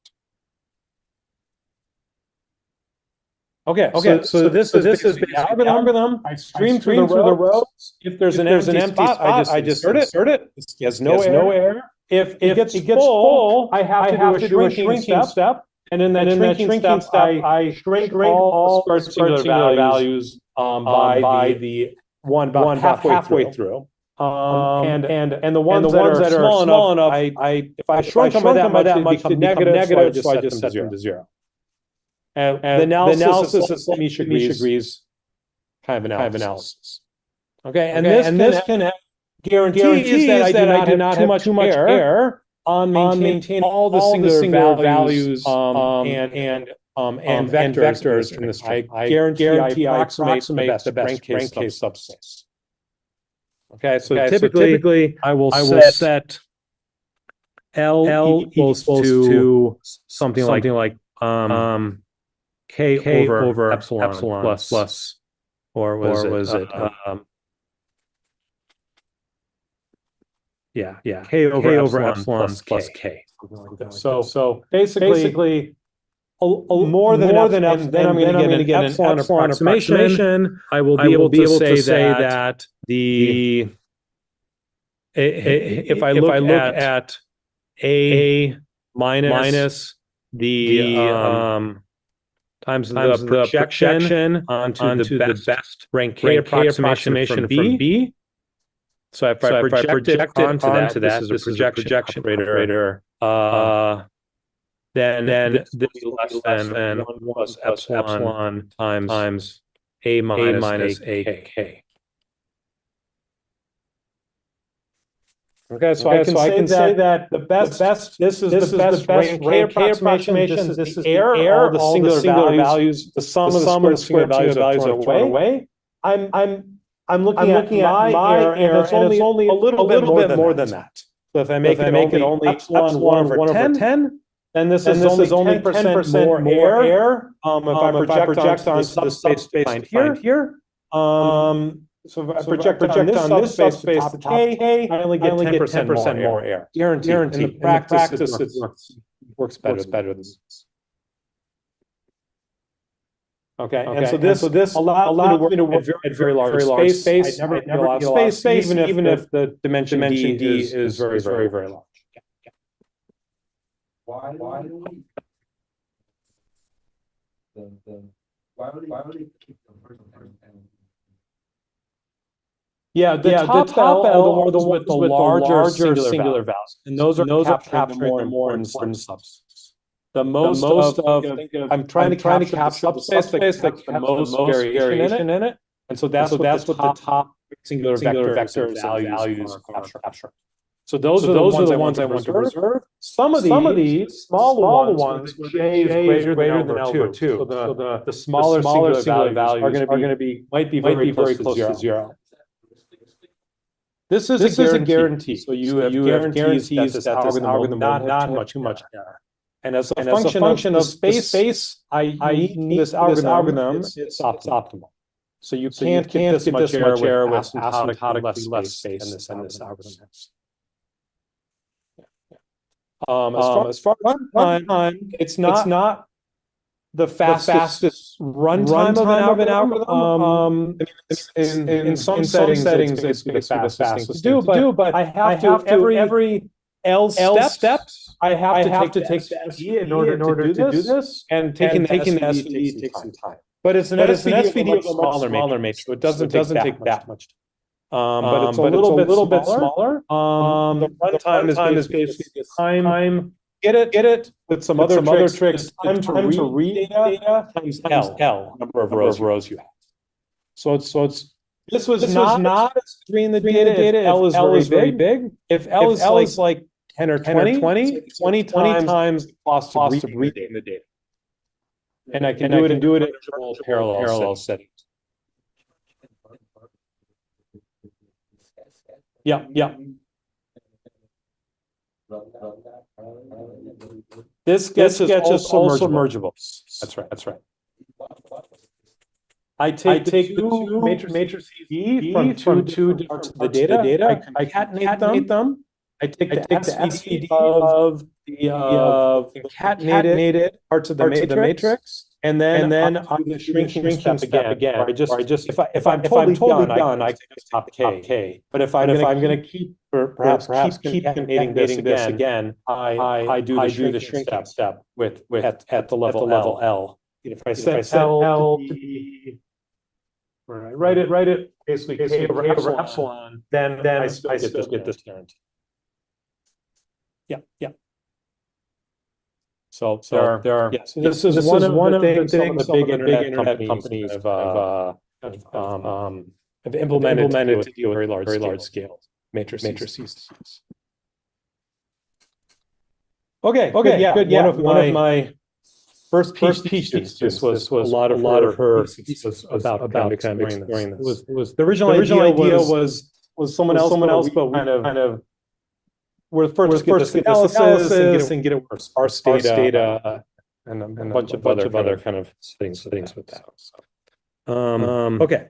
Speaker 1: Okay, so this is the algorithm. I stream through the rows. If there's an empty spot, I just insert it. It has no error. If it gets full, I have to do a shrinking step. And in that shrinking step, I shrink all singular values by the one about halfway through. And the ones that are small enough, if I shrunk them by that much, they become negative, so I just set them to zero. And the analysis is Misha Grease kind of analysis. Okay, and this can have guarantees that I do not have too much error on maintaining all the singular values and vectors in this. I guarantee I approximate the best rank case subspace. Okay, so typically I will set L equals to something like K over epsilon plus or was it K over epsilon plus K. So basically, more than epsilon, then I'm going to get an epsilon approximation.
Speaker 2: I will be able to say that the if I look at A minus the times the projection onto the best rank K approximation from B. So if I project it onto that, this is a projection operator. Then this will be less than 1 plus epsilon times A minus AK.
Speaker 1: Okay, so I can say that the best this is the best rank K approximation. This is the error, all the singular values, the sum of the square values are thrown away. I'm looking at my error, and it's only a little bit more than that. So if I make it only epsilon 1 over 10, then this is only 10% more error. If I project onto the space defined here, so if I project on this subspace, the K, I only get 10% more error. Guaranteed. In the practice, it works better than this. Okay, and so this allows me to work at very large space. I never get a lot of space, even if the dimension D is very large.
Speaker 3: Why do we keep the first and
Speaker 1: the top L are the ones with the larger singular values, and those are capturing the more important subspace. The most of I'm trying to capture subspace that has the most variation in it, and so that's what the top singular vector values capture. So those are the ones I want to reserve. Some of these smaller ones, J is greater than over 2. So the smaller singular values are going to be might be very close to 0. This is a guarantee. So you have guarantees that this algorithm will not have too much error. And as a function of space, I need this algorithm, it's optimal. So you can't get this much error with asymptotically less space than this algorithm has. As far as runtime, it's not the fastest runtime of an algorithm. In some settings, it's the fastest thing to do, but I have to every L steps, I have to take the SVD in order to do this, and taking the SVD takes some time. But it's an SVD of a smaller matrix, so it doesn't take that much time. But it's a little bit smaller. The runtime is basically time. Get it with some other tricks. Time to read data times L number of rows you have. So this was not 3 in the data. If L is very big. If L is like 10 or 20 times the cost of reading the data. And I can do it in parallel settings. Yeah. This sketch is also mergeable. That's right. I take two matrices E from two parts of the data. I concatenate them. I take the SVD of the concatenated parts of the matrix, and then I do the shrinking step again. Where I just if I'm totally done, I can stop K. But if I'm going to keep perhaps keep concatenating this again, I do the shrinking step with at the level L. If I set L to be where I write it basically K over epsilon, then I still get this guarantee. Yeah. So there are. Yes, this is one of the things some of the big internet companies have implemented to deal with very large scale matrices. Okay, good. Yeah, one of my first PhD students was a lot of her thesis was about exploring this. Was the original idea was someone else, but kind of. We're first to get this analysis and get it more sparse data and a bunch of other kind of things with that. Okay.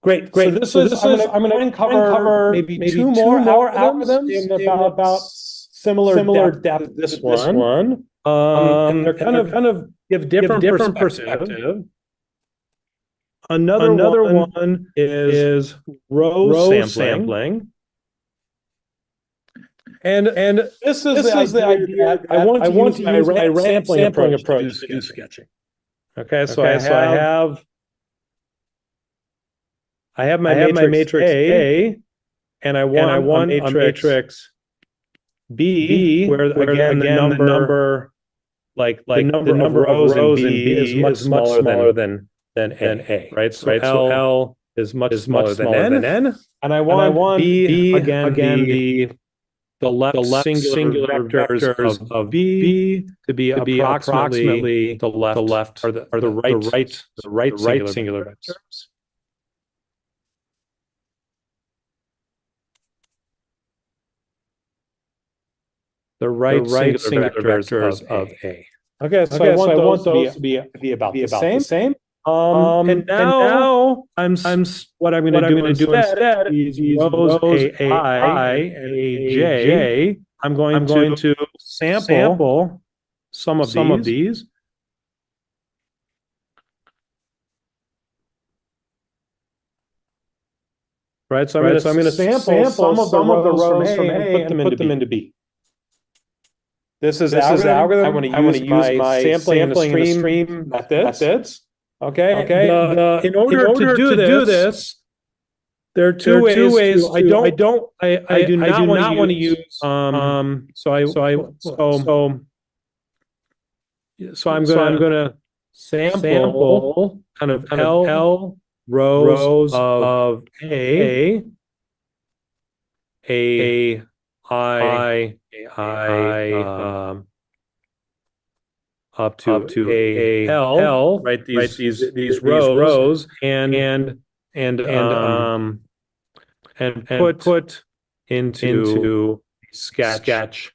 Speaker 1: Great. So this is I'm going to cover maybe two more algorithms in about similar depth to this one. And they're kind of give different perspective. Another one is row sampling. And this is the idea that I want to use my sampling approach to do sketching. Okay, so I have my matrix A, and I want a matrix B, where again the number the number of rows in B is much smaller than A, right? So L is much smaller than N, and I want B again the left singular vectors of B to be approximately the left or the right singular vectors. The right singular vectors of A. Okay, so I want those to be about the same. And now what I'm going to do instead is use rows AI, AJ. I'm going to sample some of these. Right, so I'm going to sample some of the rows from A and put them into B. This is algorithm. I want to use my sampling and stream methods. Okay. In order to do this, there are two ways. I do not want to use. So I'm going to sample kind of L rows of I up to a L, right? These rows and put into sketch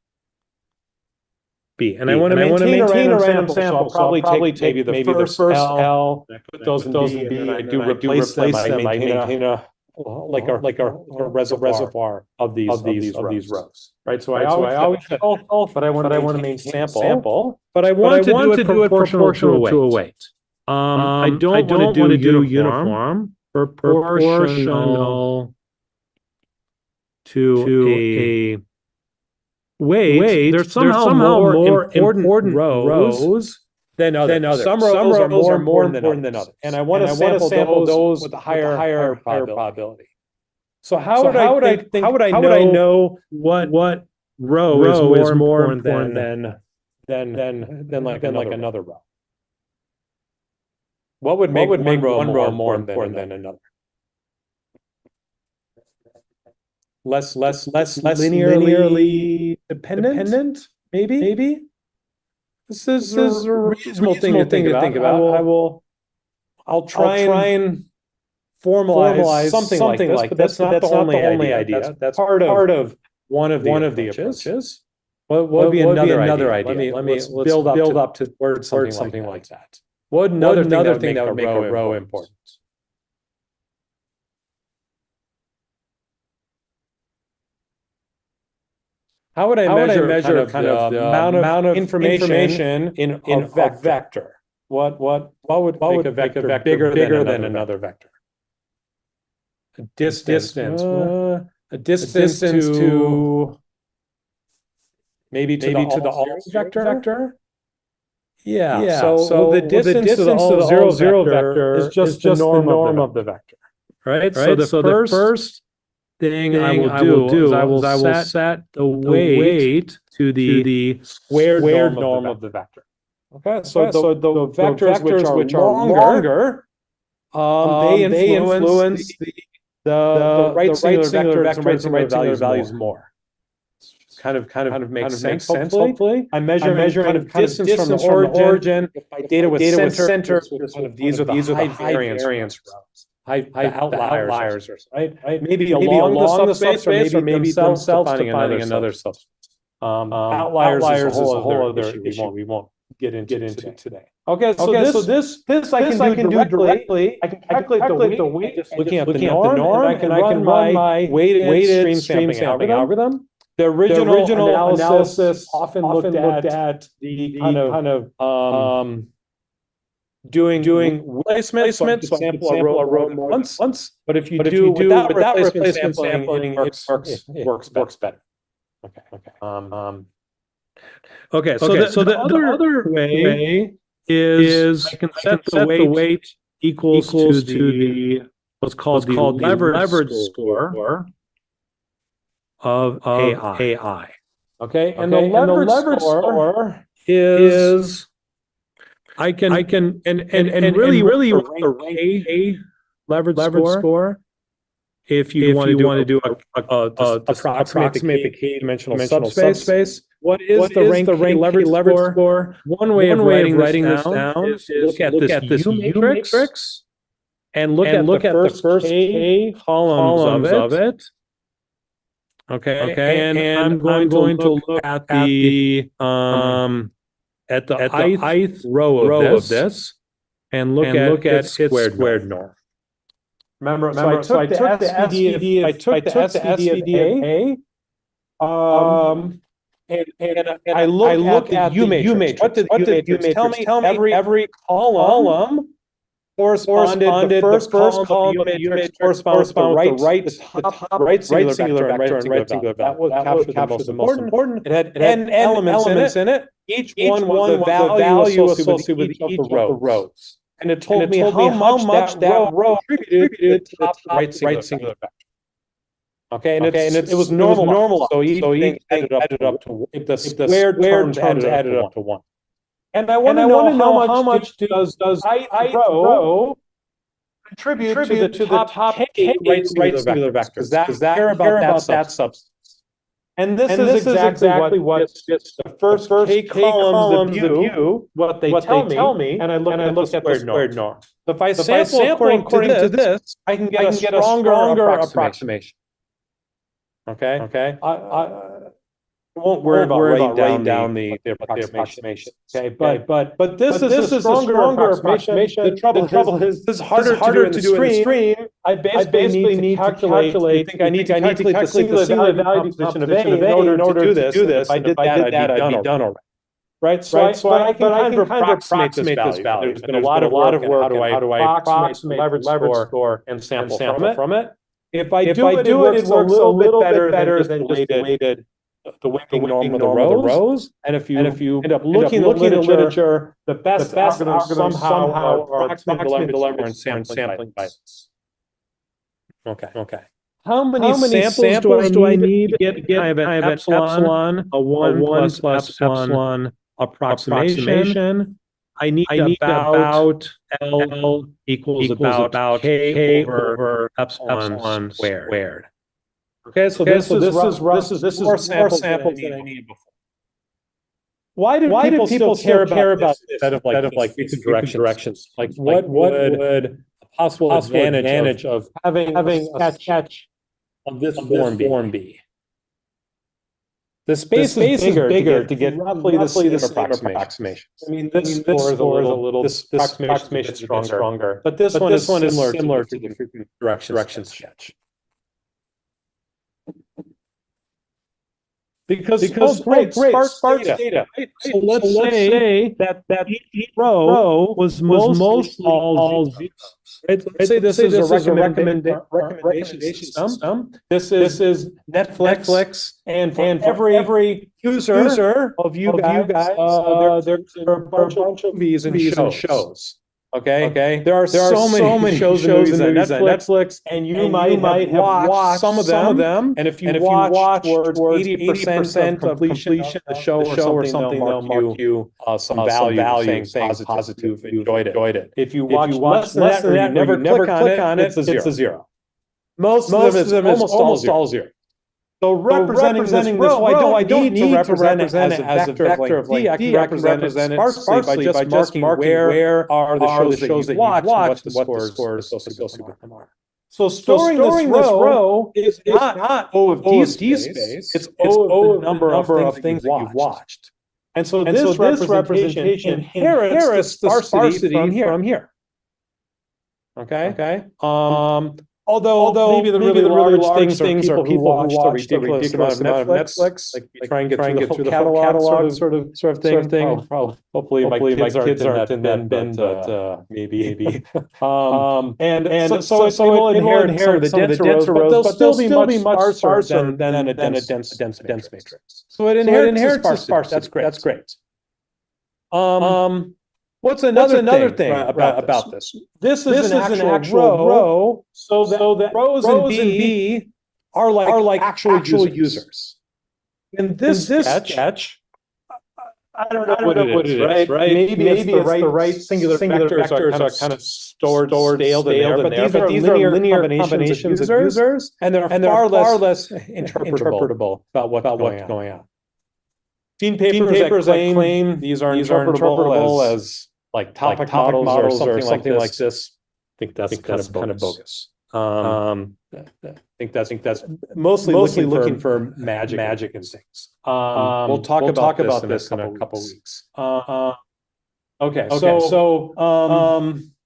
Speaker 1: B. And I want to maintain a random sample. So I'll probably take maybe the first L, put those in B, and I do replace them. I maintain a reservoir of these rows. Right. So I always but I want to maintain sample. But I want to do it proportional to a weight. I don't want to do uniform, proportional to a weight. There's somehow more important rows than others. Some rows are more important than others. And I want to sample those with a higher probability. So how would I know what row is more important than like another row? What would make one row more important than another? Less linearly dependent, maybe. This is a reasonable thing to think about. I'll try and formalize something like this, but that's not the only idea. That's part of one of the approaches. What would be another idea? Let's build up towards something like that. What another thing that would make a row important? How would I measure kind of the amount of information in a vector? What would make a vector bigger than another vector? A distance to maybe to the all vector. Yeah. So the distance to the all zero vector is just the norm of the vector. Right. So the first thing I will do is I will set the weight to the squared norm of the vector. Okay, so the vectors which are longer, they influence the right singular vector and right singular values more. Kind of makes sense. Hopefully, I'm measuring kind of distance from the origin. If my data was center, these are the high variance rows. The outliers, right? Maybe along the subspace, or maybe themselves defining another subspace. Outliers is a whole other issue we won't get into today. Okay, so this I can do directly. I can calculate the weight looking at the norm, and I can run my weighted stream sampling algorithm. The original analysis often looked at the kind of doing replacement. So example, I wrote once. But if you do without replacement sampling, it works better.
Speaker 2: Okay. So the other way is I can set the weight equals to the what's called the leverage score of AI.
Speaker 1: Okay, and the leverage score is I can really the rank A leverage score. If you want to do approximate the k-dimensional subspace, what is the rank leverage score? One way of writing this down is look at this U matrix and look at the first k columns of it. Okay, and I'm going to look at the ith row of this and look at its squared norm. Remember, so I took the SVD. I took the SVD of A, and I look at the U matrix. What did the U matrix tell me? Every column corresponded the first column of the U matrix corresponds with the top right singular vector and right singular vector. That was captured the most important. It had n elements in it. Each one was a value associated with each of the rows. And it told me how much that row contributed to the top right singular vector. Okay, and it was normal. So each thing added up to if the squared terms added up to 1. And I want to know how much does I row contribute to the top k right singular vector? Because that care about that substance. And this is exactly what the first k columns of U, what they tell me, and I look at the squared norm. So if I sample according to this, I can get a stronger approximation. Okay. I won't worry about writing down the approximation. Okay, but this is a stronger approximation. The trouble is this is harder to do in the stream. I basically need to calculate. I think I need to calculate the singular value decomposition of A in order to do this. If I did that, I'd be done already. Right. So I can kind of approximate this value. There's been a lot of work. How do I approximate leverage score and sample from it? If I do it, it works a little bit better than just the weighting norm of the rows. And if you end up looking at the literature, the best algorithms somehow are approximating the leverage and sampling bias. Okay. How many samples do I need to get I have an epsilon, a 1 plus epsilon approximation? I need about L equals about K over epsilon squared. Okay, so this is more samples than I needed before. Why do people care about this instead of like directions? Like what would a possible advantage of having a sketch of this form be? The space is bigger to get roughly the same approximation. I mean, this score is a little, this approximation is stronger, but this one is similar to the frequent sketch. Because great, sparse data. Right? So let's say that each row was most all zeros. Right? Let's say this is a recommendation system. This is Netflix, and for every user of you guys, there are a bunch of movies and shows. Okay. There are so many shows and movies on Netflix, and you might have watched some of them. And if you watch towards 80% of completion of the show or something, they'll mark you some value saying positive, enjoyed it. If you watch less than that, or you never click on it, it's a zero. Most of them is almost all zero. So representing this row, I don't need to represent it as a vector of like D. I can represent it sparsely by just marking where are the shows that you watch and what the scores associated with them are. So storing this row is not O of D space, it's O of the number of things that you've watched. And so this representation inherits the sparsity from here. Okay. Although maybe the really large things are people who watch the ridiculous amount of Netflix, like you try and get through the whole catalog sort of thing. Hopefully my kids aren't in that bin, but maybe. And so it will inherit some of the denser rows, but they'll still be much sparser than a dense matrix. So it inherits the sparseness. That's great. What's another thing about this? This is an actual row, so that rows in B are like actual users. In this sketch, I don't know what it is, right? Maybe it's the right singular vectors are kind of stored in there, but these are linear combinations of users, and they're far less interpretable about what's going on. Seen papers that claim these are interpretable as like topic models or something like this. I think that's kind of bogus. I think that's mostly looking for magic and things. We'll talk about this in a couple weeks. Okay, so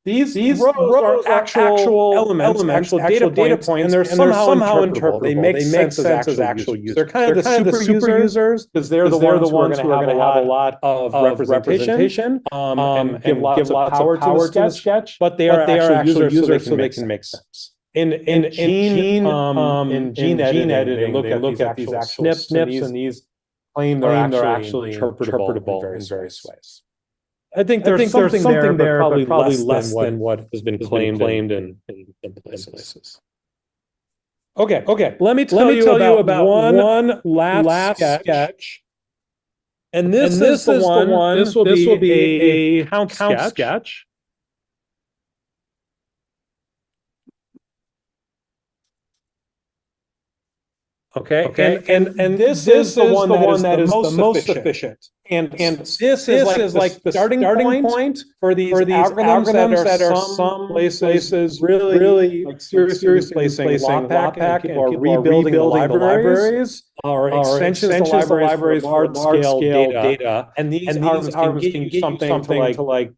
Speaker 1: these rows are actual elements, actual data points, and they're somehow interpretable. They make sense as actual users. They're kind of the super users because they're the ones who are going to have a lot of representation and give lots of power to the sketch. But they are actual users, so they can make sense. In gene editing, they look at these actual SNPs, and these claim they're actually interpretable in various ways. I think there's something there, but probably less than what has been claimed in places. Okay. Let me tell you about one last sketch. And this is the one. This will be a CountSketch. Okay. And this is the one that is the most efficient. And this is like the starting point for these algorithms that are some places really like seriously placing LOPAC, and people are rebuilding the libraries or extensions to libraries for large-scale data. And these algorithms can get something to like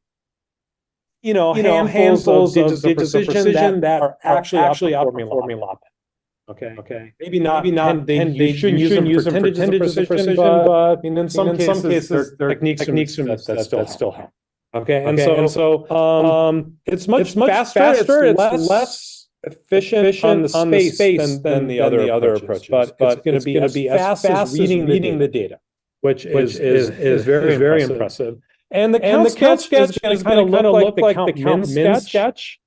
Speaker 1: handfuls of digits of precision that are actually outperforming LOPAC. Okay. Maybe not. You shouldn't use them for 10 digits of precision, but in some cases, there are techniques that still help. Okay. And so it's much faster. It's less efficient on the space than the other approaches. But it's going to be as fast as reading the data, which is very impressive. And the CountSketch is going to kind of look like the CountMin sketch.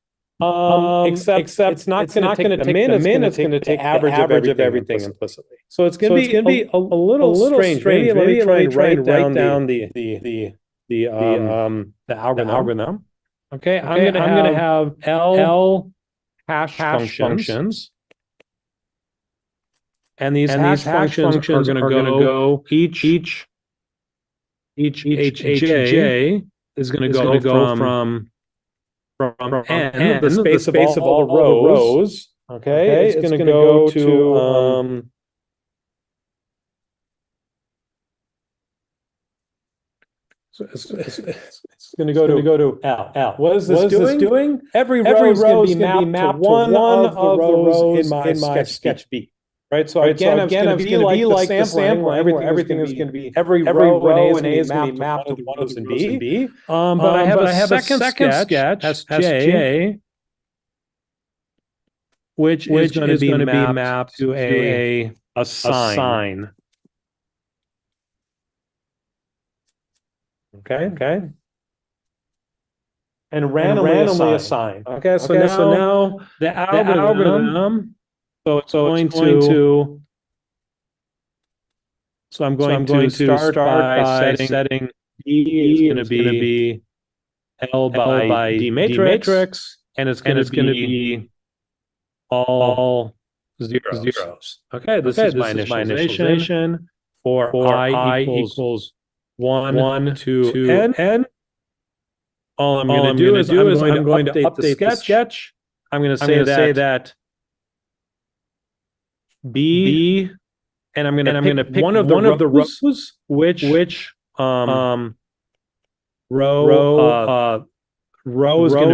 Speaker 1: Except it's not going to take the min, it's going to take the average of everything implicitly. So it's going to be a little strange. Maybe let me try and write down the algorithm. Okay, I'm going to have L hash functions. And these hash functions are going to go each HJ is going to go from n, the space of all the rows, okay, it's going to go to it's going to go to L. What is this doing? Every row is going to be mapped to one of the rows in my sketch B. Right, so again, it's going to be like the sampling, where everything is going to be every row in A is going to be mapped to one of those in B. But I have a second sketch, SJ, which is going to be mapped to a sign. Okay. And randomly assign. Okay, so now the algorithm. So I'm going to start by setting D is going to be L by D matrix, and it's going to be all zeros. Okay, this is my initialization for I equals 1 to n. All I'm going to do is I'm going to update the sketch. I'm going to say that B, and I'm gonna pick one of the rows, which row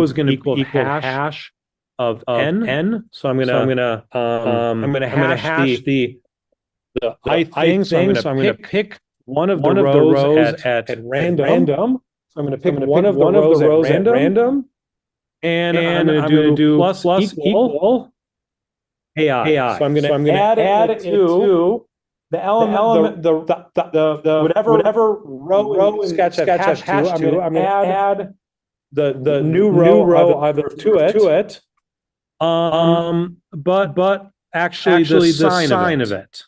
Speaker 1: is gonna equal hash
Speaker 2: n. So I'm gonna hash the height thing. So I'm gonna pick one of the rows at random. So I'm gonna pick one of the rows at random, and I'm gonna do plus equal AI. So I'm gonna add it to the element, the whatever row in Sketch I've hashed to. I'm gonna add the new row either to it. But actually the sign of it.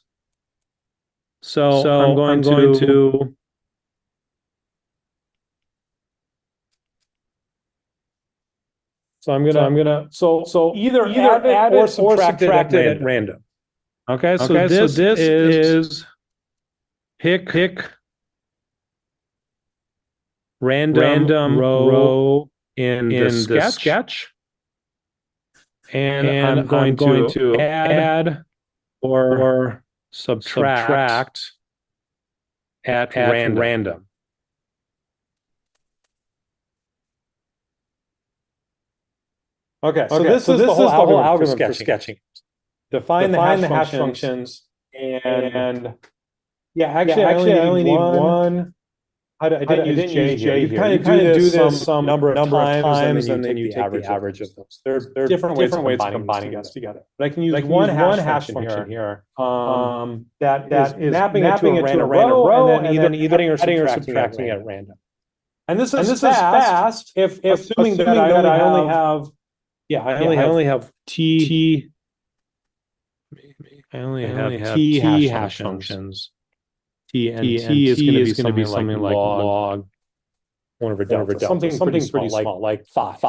Speaker 2: So I'm going to so either add it or subtract it at random. Okay, so this is pick random row in the sketch. And I'm going to add or subtract at random. Okay, so this is the whole algorithm for sketching. Define the hash functions, and actually I only need one. I didn't use J here. You kind of do this some number of times, and then you take the average of those. There are different ways of combining those together. But I can use one hash function here that is mapping it to a random row, and then either adding or subtracting at random. And this is fast if assuming that I only have T. I only have T hash functions. T is going to be something like log 1 over delta. Something pretty small, like 5.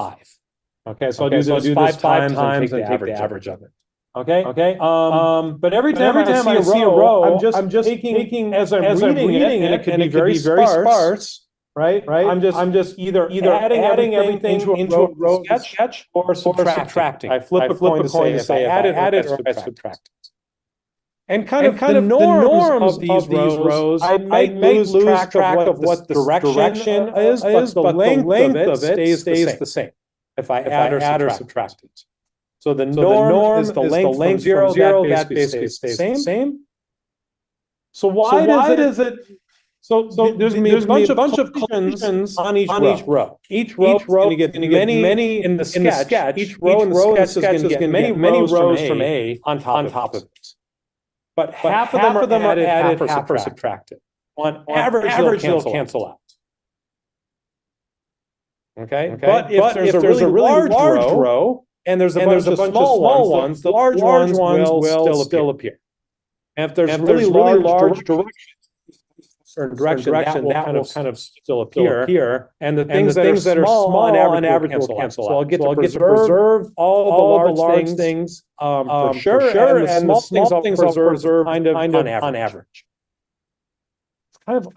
Speaker 2: Okay, so I'll do this 5 times and take the average of it. Okay. But every time I see a row, I'm just taking as I'm reading it, and it could be very sparse. Right. I'm just either adding everything into a row sketch or subtracting. I flip a coin to say if I add it or I subtract it. And kind of the norms of these rows, I might lose track of what the direction is, but the length of it stays the same if I add or subtract it. So the norm is the length from 0, that basically stays the same. So why does it? So there's going to be a bunch of collisions on each row. Each row is going to get many in the sketch. Each row in the sketch is going to get many rows from A on top of it. But half of them are added, half are subtracted. On average, they'll cancel out. Okay? But if there's a really large row, and there's a bunch of small ones, the large ones will still appear. And if there's really large direction, that will kind of still appear. And the things that are small on average will cancel out. So I'll get to preserve all the large things for sure, and the small things I'll preserve kind of on average. It's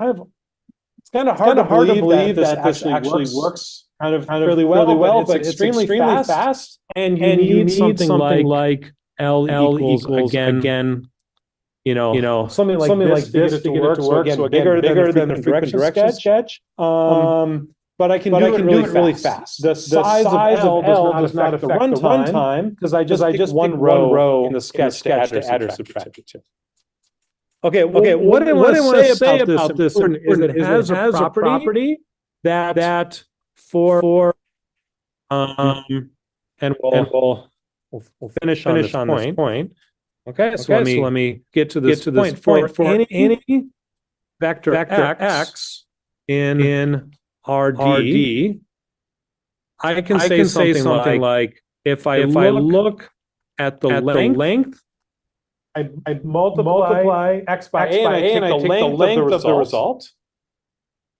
Speaker 2: kind of hard to believe that this actually works kind of really well, but it's extremely fast, and you need something like L equals again. Something like this to get it to work. So bigger than the frequent sketch. But I can do it really fast. The size of L does not affect the runtime because I just pick one row in the sketch to add or subtract it to. Okay. What I want to say about this is it has a property that for and we'll finish on this point. Okay, so let me get to this point. For any vector x in RD, I can say something like if I look at the length, I multiply x by a, and I take the length of the result.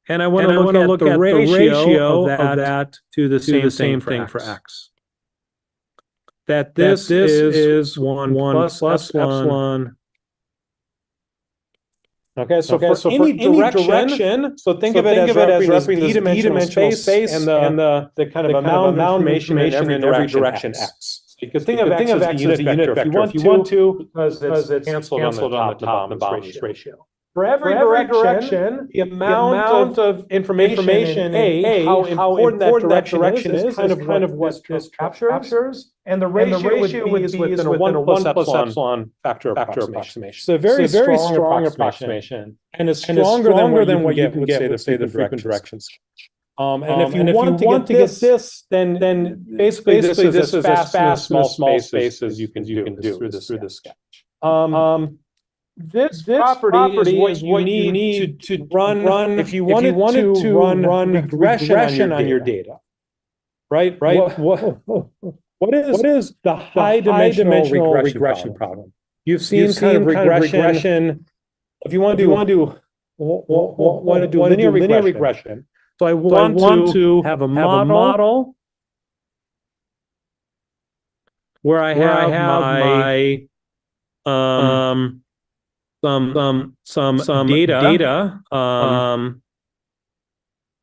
Speaker 2: And I want to look at the ratio of that to the same thing for x. That this is 1 plus epsilon. Okay, so for any direction, so think of it as representing this d-dimensional space and the kind of amount of information in every direction x. So you can think of x as a unit vector if you want to, because it's canceled on the top and the bottom ratio.
Speaker 1: For every direction, the amount of information in A, how important that direction is kind of what this captures. And the ratio would be within a 1 plus epsilon factor approximation. So a very strong approximation. And it's stronger than what you can get with, say, the frequent directions. And if you want to get this, then basically this is as fast in a small space as you can do through this sketch. This property is what you need to run if you wanted to run regression on your data. Right? What is the high dimensional regression problem? You've seen kind of regression. If you want to do linear regression. So I want to have a model where I have my some data,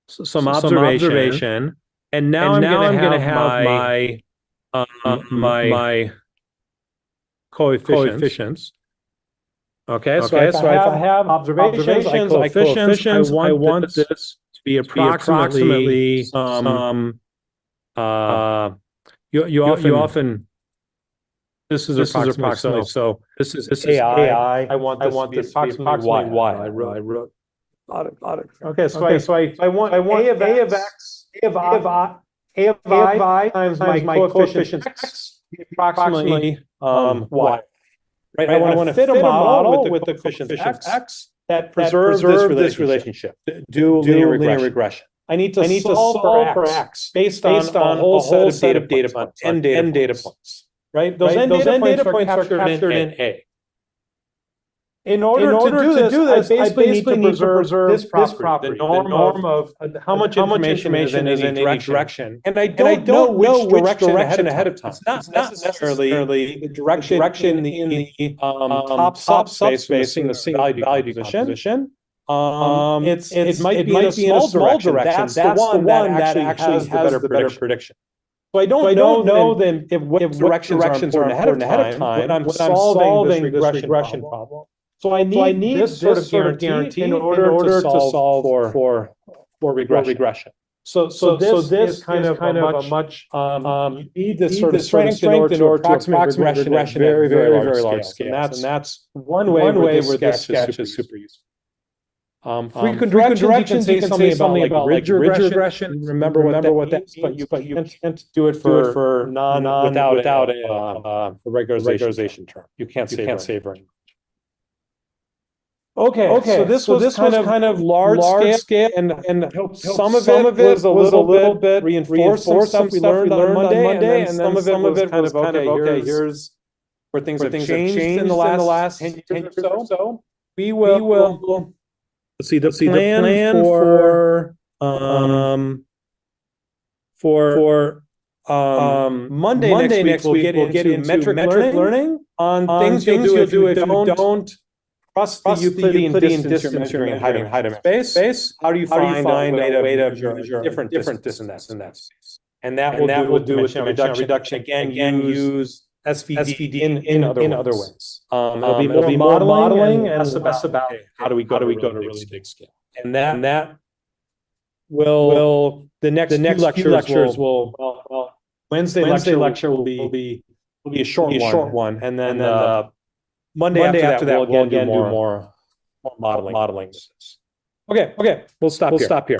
Speaker 1: some observation, and now I'm going to have my coefficients. Okay, so if I have observations, I want this to be approximately some. You often. This is approximately so. This is AI. I want this to be approximately Y. I wrote. Okay, so I want A of X, A of I times my coefficient X, approximately Y. Right. I want to fit a model with the coefficient X that preserves this relationship. Do linear regression. I need to solve for X based on a whole set of data points, N data points. Right? Those N data points are captured in A. In order to do this, I basically need to preserve this property, the norm of how much information is in any direction. And I don't know which direction ahead of time. It's not necessarily the direction in the top subspace facing the single value decomposition. It might be in a small direction. That's the one that actually has the better prediction. So I don't know then if directions are important ahead of time when I'm solving this regression problem. So I need this sort of guarantee in order to solve for regression. So this is kind of a much you need this sort of strength in order to approximate regression at very large scales. And that's one way where this sketch is super useful. Frequent directions, you can say something about ridge regression. Remember what that means, but you can't do it for without a regularization term. You can't say very much. Okay, so this was kind of large scale, and some of it was a little bit reinforced some stuff we learned on Monday, and some of it was kind of okay. Here's where things have changed in the last 10 years or so. We will. See the plan for Monday next week we'll get into metric learning on things you'll do if you don't trust the Euclidean distance you're measuring in high dimensional space. How do you find a way to measure different distance in that space? And that will do with dimensional reduction. Again, use SVD in other ways. It'll be more modeling and less about how do we go to really big scale. And that will the next few lectures will Wednesday lecture will be a short one, and then Monday after that we'll again do more modeling. Okay, we'll stop here.